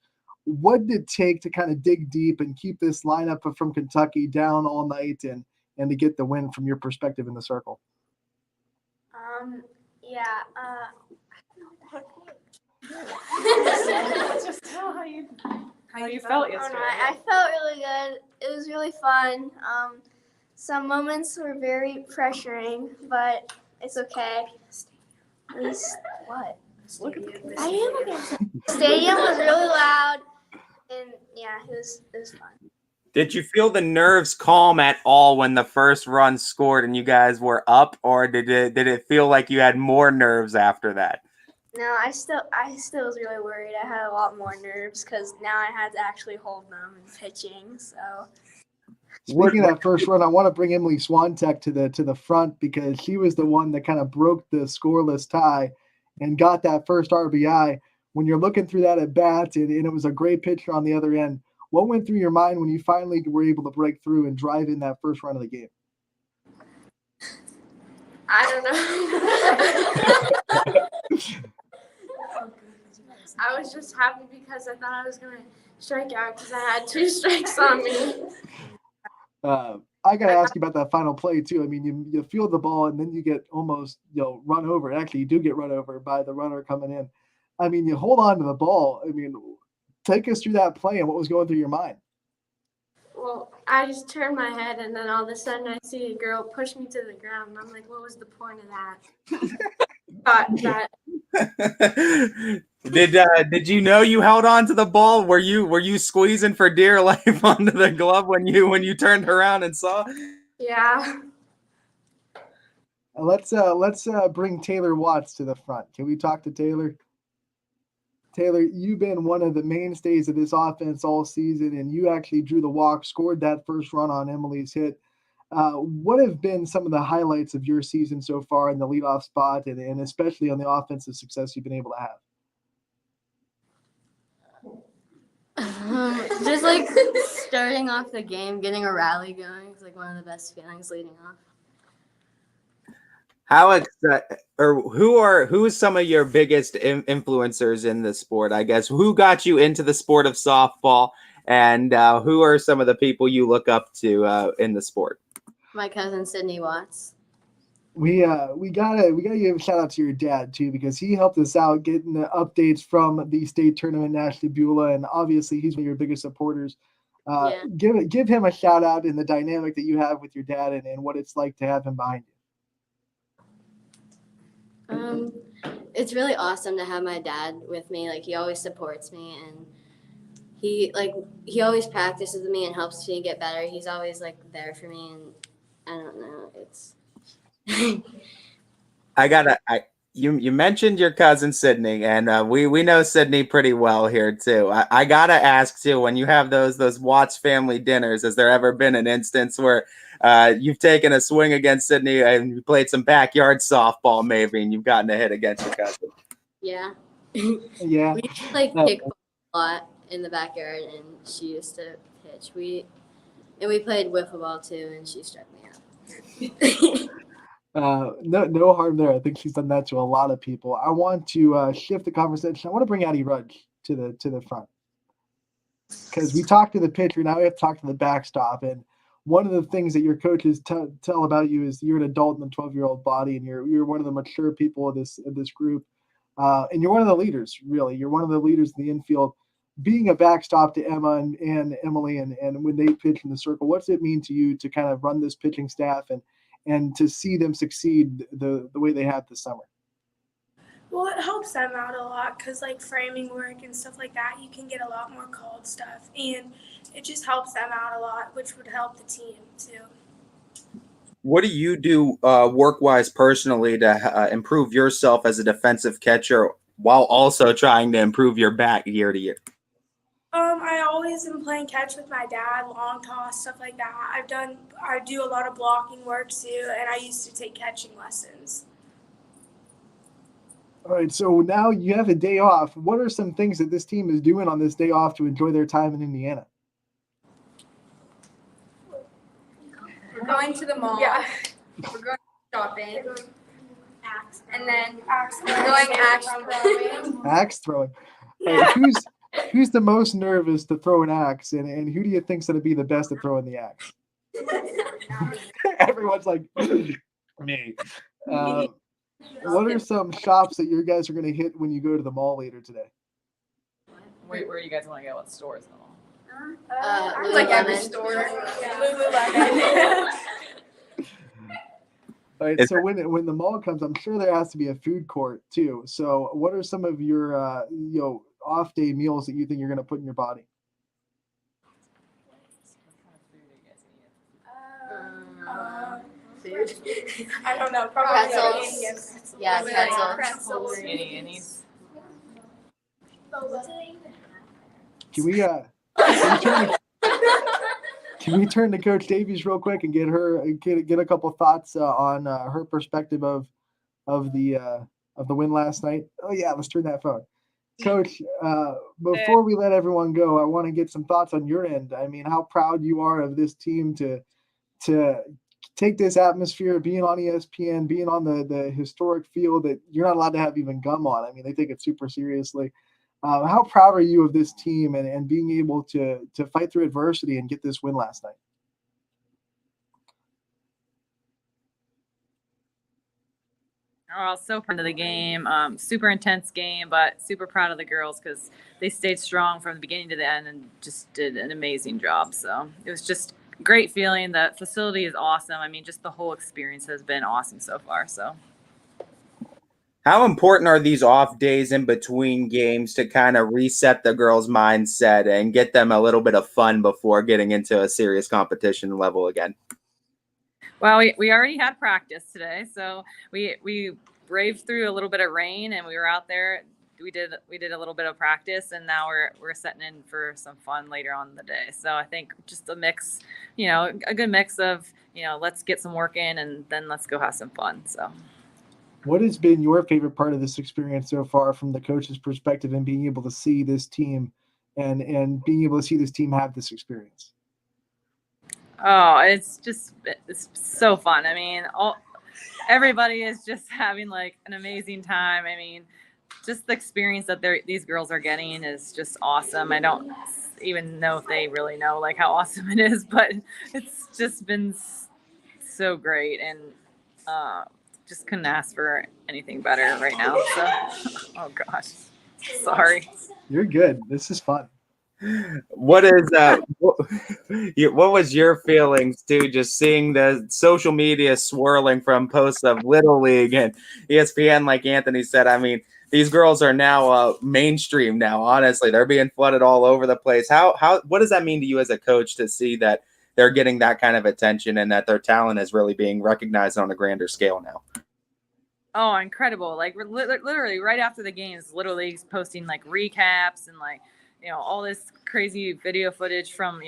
S4: What did it take to kind of dig deep and keep this lineup from Kentucky down all night and and to get the win from your perspective in the circle?
S10: Yeah.
S1: Just tell how you felt yesterday.
S10: I felt really good. It was really fun. Some moments were very pressuring, but it's okay. At least what? I am against the stadium was really loud, and yeah, it was fun.
S5: Did you feel the nerves calm at all when the first run scored and you guys were up, or did it feel like you had more nerves after that?
S10: No, I still was really worried. I had a lot more nerves because now I had to actually hold them and pitching. So.
S4: Speaking of that first run, I want to bring Emily Swantek to the front because she was the one that kind of broke the scoreless tie and got that first RBI. When you're looking through that at bat, and it was a great pitcher on the other end, what went through your mind when you finally were able to break through and drive in that first run of the game?
S1: I don't know. I was just happy because I thought I was going to strike out because I had 2 strikes on me.
S4: I got to ask you about that final play, too. I mean, you field the ball, and then you get almost run over. Actually, you do get run over by the runner coming in. I mean, you hold on to the ball. I mean, take us through that play and what was going through your mind.
S1: Well, I just turned my head, and then all of a sudden I see a girl push me to the ground, and I'm like, what was the point of that?
S5: Did you know you held on to the ball? Were you squeezing for dear life onto the glove when you turned around and saw?
S1: Yeah.
S4: Let's bring Taylor Watts to the front. Can we talk to Taylor? Taylor, you've been one of the mainstays of this offense all season, and you actually drew the walk, scored that first run on Emily's hit. What have been some of the highlights of your season so far in the leadoff spot, and especially on the offensive success you've been able to have?
S3: Just like starting off the game, getting a rally going is like one of the best feelings leading off.
S5: Who is some of your biggest influencers in the sport? I guess who got you into the sport of softball, and who are some of the people you look up to in the sport?
S3: My cousin Sydney Watts.
S4: We gotta give a shout out to your dad too, because he helped us out getting the updates from the state tournament in Ashtabula, and obviously he's one of your biggest supporters. Give him a shout out in the dynamic that you have with your dad and what it's like to have him behind you.
S3: It's really awesome to have my dad with me. Like, he always supports me, and he always practices with me and helps me get better. He's always like there for me, and I don't know, it's
S5: you mentioned your cousin Sydney, and we know Sydney pretty well here too. I gotta ask too, when you have those Watts family dinners, has there ever been an instance where you've taken a swing against Sydney and you played some backyard softball maybe, and you've gotten a hit against your cousin?
S3: Yeah.
S4: Yeah.
S3: We used to like pick a lot in the backyard, and she used to pitch. We played wiffle ball too, and she struck me out.
S4: No harm there. I think she's done that to a lot of people. I want to shift the conversation. I want to bring Addie Rudge to the front, because we talked to the pitcher. Now we have to talk to the backstop. And one of the things that your coaches tell about you is you're an adult in a 12-year-old body, and you're one of the mature people of this group. And you're one of the leaders, really. You're one of the leaders in the infield. Being a backstop to Emma and Emily, and when they pitch in the circle, what's it mean to you to kind of run this pitching staff and to see them succeed the way they have this summer?
S1: Well, it helps them out a lot because, like, framing work and stuff like that, you can get a lot more called stuff, and it just helps them out a lot, which would help the team too.
S5: What do you do work-wise personally to improve yourself as a defensive catcher while also trying to improve your bat year to year?
S1: I always am playing catch with my dad, long toss, stuff like that. I do a lot of blocking work too, and I used to take catching lessons.
S4: All right, so now you have a day off. What are some things that this team is doing on this day off to enjoy their time in Indiana?
S1: We're going to the mall. Yeah. We're going shopping. And then we're going axe throwing.
S4: Axe throwing. Yeah. Who's the most nervous to throw an axe, and who do you think's going to be the best at throwing the axe? Everyone's like, me. What are some shops that you guys are going to hit when you go to the mall later today?
S6: Where do you guys want to go? What stores in the mall?
S10: Like every store. Lululemon.
S4: All right, so when the mall comes, I'm sure there has to be a food court too. So what are some of your off day meals that you think you're going to put in your body?
S3: Food.
S1: I don't know. Probably
S3: Pretzels. Yeah, pretzels.
S6: Any
S4: Can we turn to Coach Davies real quick and get a couple thoughts on her perspective of the win last night? Oh yeah, let's turn that phone. Coach, before we let everyone go, I want to get some thoughts on your end. I mean, how proud you are of this team to take this atmosphere, being on ESPN, being on the historic field that you're not allowed to have even gum on. I mean, they take it super seriously. How proud are you of this team and being able to fight through adversity and get this win last night?
S6: Oh, so proud of the game. Super intense game, but super proud of the girls because they stayed strong from the beginning to the end and just did an amazing job. So it was just a great feeling. The facility is awesome. I mean, just the whole experience has been awesome so far. So.
S5: How important are these off days in between games to kind of reset the girls' mindset and get them a little bit of fun before getting into a serious competition level again?
S6: Well, we already had practice today, so we braved through a little bit of rain and we were out there. We did a little bit of practice, and now we're setting in for some fun later on in the day. So I think just a mix, a good mix of let's get some work in and then let's go have some fun. So.
S4: What has been your favorite part of this experience so far from the coach's perspective and being able to see this team and being able to see this team have this experience?
S6: Oh, it's so fun. I mean, everybody is just having like an amazing time. I mean, just the experience that these girls are getting is just awesome. I don't even know if they really know like how awesome it is, but it's just been so great and just couldn't ask for anything better right now. So, oh gosh, sorry.
S4: You're good. This is fun.
S5: What was your feelings too, just seeing the social media swirling from posts of Little League and ESPN, like Anthony said? I mean, these girls are now mainstream now. Honestly, they're being flooded all over the place. What does that mean to you as a coach to see that they're getting that kind of attention and that their talent is really being recognized on a grander scale now?
S6: Oh, incredible. Like literally right after the games, Little League's posting like recaps and like, all this crazy video footage from,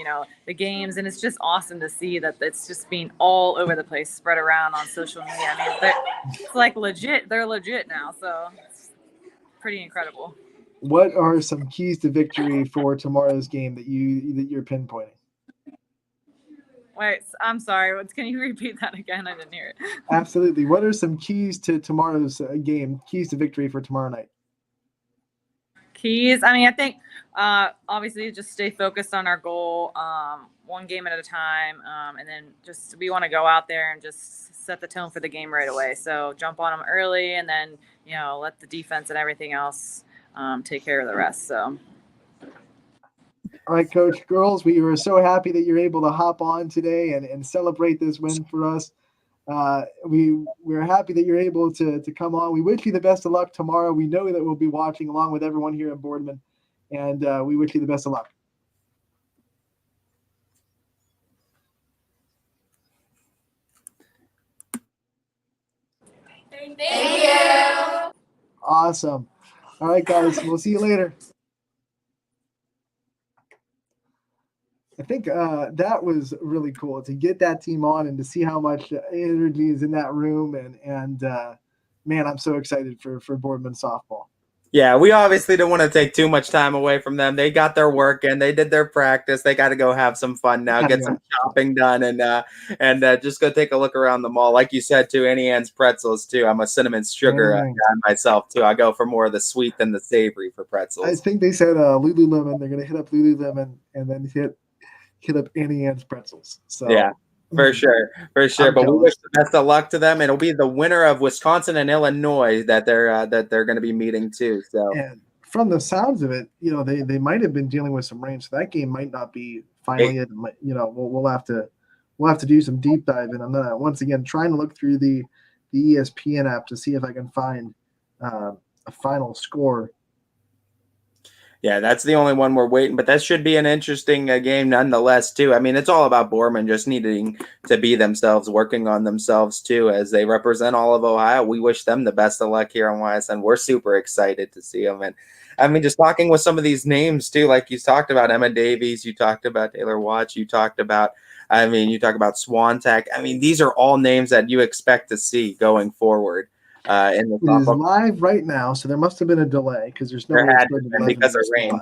S6: the games. And it's just awesome to see that it's just being all over the place, spread around on social media. I mean, it's like legit. They're legit now. So it's pretty incredible.
S4: What are some keys to victory for tomorrow's game that you're pinpointing?
S6: Wait, I'm sorry. Can you repeat that again? I didn't hear it.
S4: Absolutely. What are some keys to tomorrow's game? Keys to victory for tomorrow night?
S6: Keys. I mean, I think obviously just stay focused on our goal, one game at a time, and then just we want to go out there and just set the tone for the game right away. So jump on them early, and then let the defense and everything else take care of the rest. So.
S4: All right, Coach. Girls, we were so happy that you're able to hop on today and celebrate this win for us. We're happy that you're able to come on. We wish you the best of luck tomorrow. We know that we'll be watching along with everyone here at Boardman, and we wish you the best of luck.
S10: Thank you.
S4: Awesome. All right, guys. We'll see you later. I think that was really cool to get that team on and to see how much energy is in that room. And man, I'm so excited for Boardman softball.
S5: Yeah, we obviously don't want to take too much time away from them. They got their work in. They did their practice. They got to go have some fun now, get some shopping done, and just go take a look around the mall. Like you said, too, Annie Ann's pretzels, too. I'm a cinnamon sugar guy myself, too. I go for more of the sweet than the savory for pretzels.
S4: I think they said Lululemon. They're going to hit up Lululemon and then hit up Annie Ann's pretzels. So
S5: yeah, For sure.
S4: I'm
S5: But we
S4: jealous.
S5: wish the best of luck to them. It'll be the winner of Wisconsin and Illinois that they're going to be meeting too. So
S4: And from the sounds of it, they might have been dealing with some rain, so that game might not be final
S5: It-
S4: yet. We'll have to do some deep diving on that. Once again, trying to look through the ESPN app to see if I can find a final score.
S5: yeah, that's the only one we're waiting. But that should be an interesting game nonetheless too. I mean, it's all about Boardman just needing to be themselves, working on themselves too, as they represent all of Ohio. We wish them the best of luck here on YSN. We're super excited to see them. And I mean, just talking with some of these names too, like you talked about Emma Davies, you talked about Taylor Watts, you talk about Swantek. I mean, these are all names that you expect to see going forward in the
S4: It is
S5: softball.
S4: live right now, so there must have been a delay because there's no
S5: There
S4: way it's
S5: had
S4: going
S5: to
S4: to
S5: been
S4: 11
S5: because of
S4: this
S5: rain.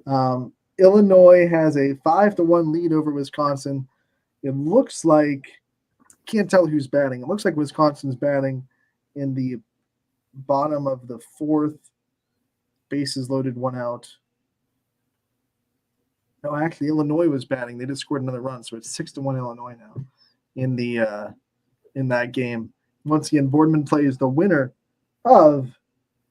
S4: spot. Illinois has a 5-1 lead over Wisconsin. It looks like can't tell who's batting. It looks like Wisconsin's batting in the bottom of the fourth. Bases loaded, one out. No, actually, Illinois was batting. They just scored another run, so it's 6-1 Illinois now in that game. Once again, Boardman plays the winner of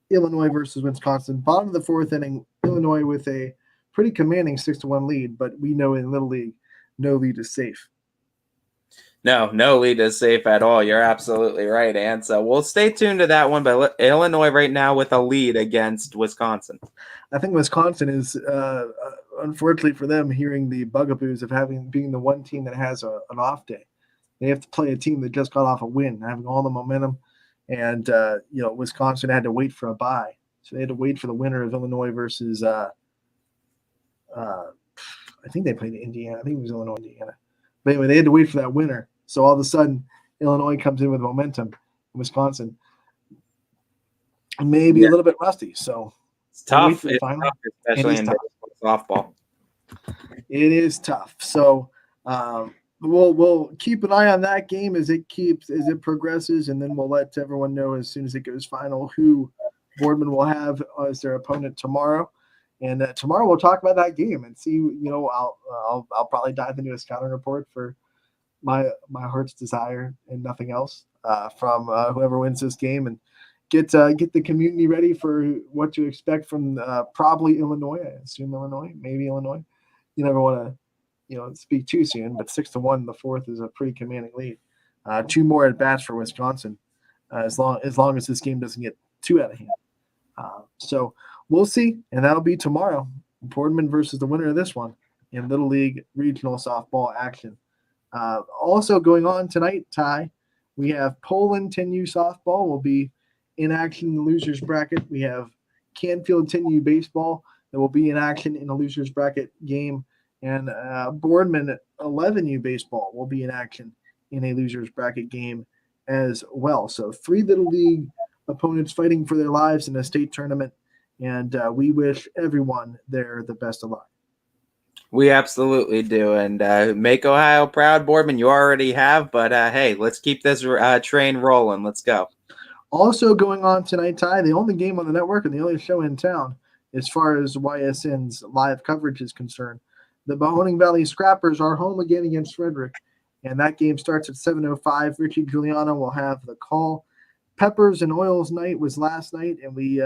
S4: Illinois versus Wisconsin. Bottom of the fourth inning, Illinois with a pretty commanding 6-1 lead, but we know in Little League, no lead is safe.
S5: No lead is safe at all. You're absolutely right, and so we'll stay tuned to that one. But Illinois right now with a lead against Wisconsin.
S4: I think Wisconsin is, unfortunately for them, hearing the bugaboos of being the one team that has an off day. They have to play a team that just got off a win, having all the momentum, and Wisconsin had to wait for a bye, so they had to wait for the winner of Illinois versus. I think they played Indiana. I think it was Illinois, Indiana. But anyway, they had to wait for that winner. So all of a sudden, Illinois comes in with momentum. Wisconsin maybe a little bit rusty. So
S5: it's tough.
S4: It's tough,
S5: Especially in softball.
S4: It is tough. So we'll keep an eye on that game as it progresses, and then we'll let everyone know as soon as it goes final who Boardman will have as their opponent tomorrow. And tomorrow we'll talk about that game and see. I'll probably dive into a scouting report for my heart's desire and nothing else from whoever wins this game, and get the community ready for what to expect from probably Illinois. I assume Illinois, maybe Illinois. You never want to speak too soon, but 6-1 the fourth is a pretty commanding lead. 2 more at bats for Wisconsin, as long as this game doesn't get too out of hand. So we'll see, and that'll be tomorrow. Boardman versus the winner of this one in Little League regional softball action. Also going on tonight, Ty, we have Poland 10U softball will be in action in the losers bracket. We have Canfield 10U baseball that will be in action in the losers bracket game, and Boardman 11U baseball will be in action in a losers bracket game as well. So 3 Little League opponents fighting for their lives in a state tournament, and we wish everyone there the best of luck.
S5: We absolutely do, and make Ohio proud, Boardman. You already have, but hey, let's keep this train rolling. Let's go.
S4: Also going on tonight, Ty, the only game on the network and the only show in town as far as YSN's live coverage is concerned. The Mahoning Valley Scrappers are home again against Frederick, and that game starts at 7:05. Richie Giuliano will have the call. Peppers and Oils night was last night, and we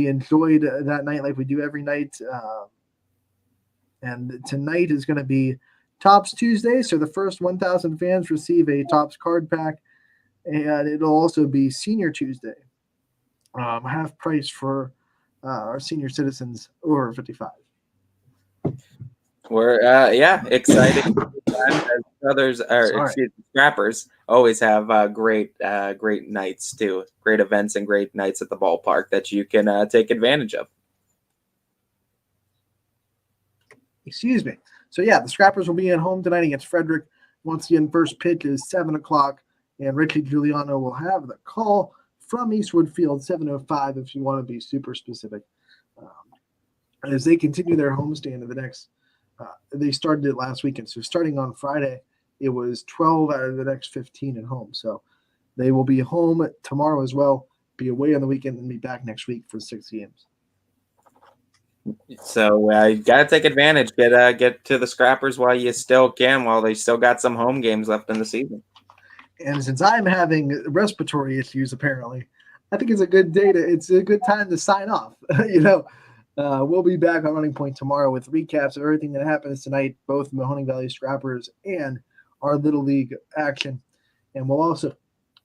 S4: enjoyed that night like we do every night. And tonight is going to be Tops Tuesday, so the first 1,000 fans receive a Tops card pack, and it'll also be Senior Tuesday, half price for our senior citizens over 55.
S5: We're excited. Others Scrappers always have great nights too, great events and great nights at the ballpark that you can take advantage of.
S4: Excuse me. So yeah, the Scrappers will be at home tonight against Frederick. Once again, first pitch is 7:00, and Richie Giuliano will have the call from Eastwood Field, 7:05 if you want to be super specific. As they continue their homestand in the next, they started it last weekend. So starting on Friday, it was 12 out of the next 15 at home. So they will be home tomorrow as well, be away on the weekend, and be back next week for 6 games.
S5: So you got to take advantage. Get to the Scrappers while you still can, while they still got some home games left in the season.
S4: And since I'm having respiratory issues, apparently, I think it's a good time to sign off. We'll be back on Running Point tomorrow with recaps of everything that happens tonight, both Mahoning Valley Scrappers and our Little League action. And we'll also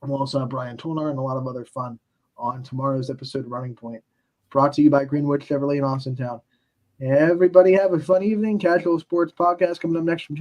S4: have Brian Tolnar and a lot of other fun on tomorrow's episode of Running Point, brought to you by Greenwood Chevrolet in Austintown. Everybody have a fun evening. Casual Sports Podcast coming up next from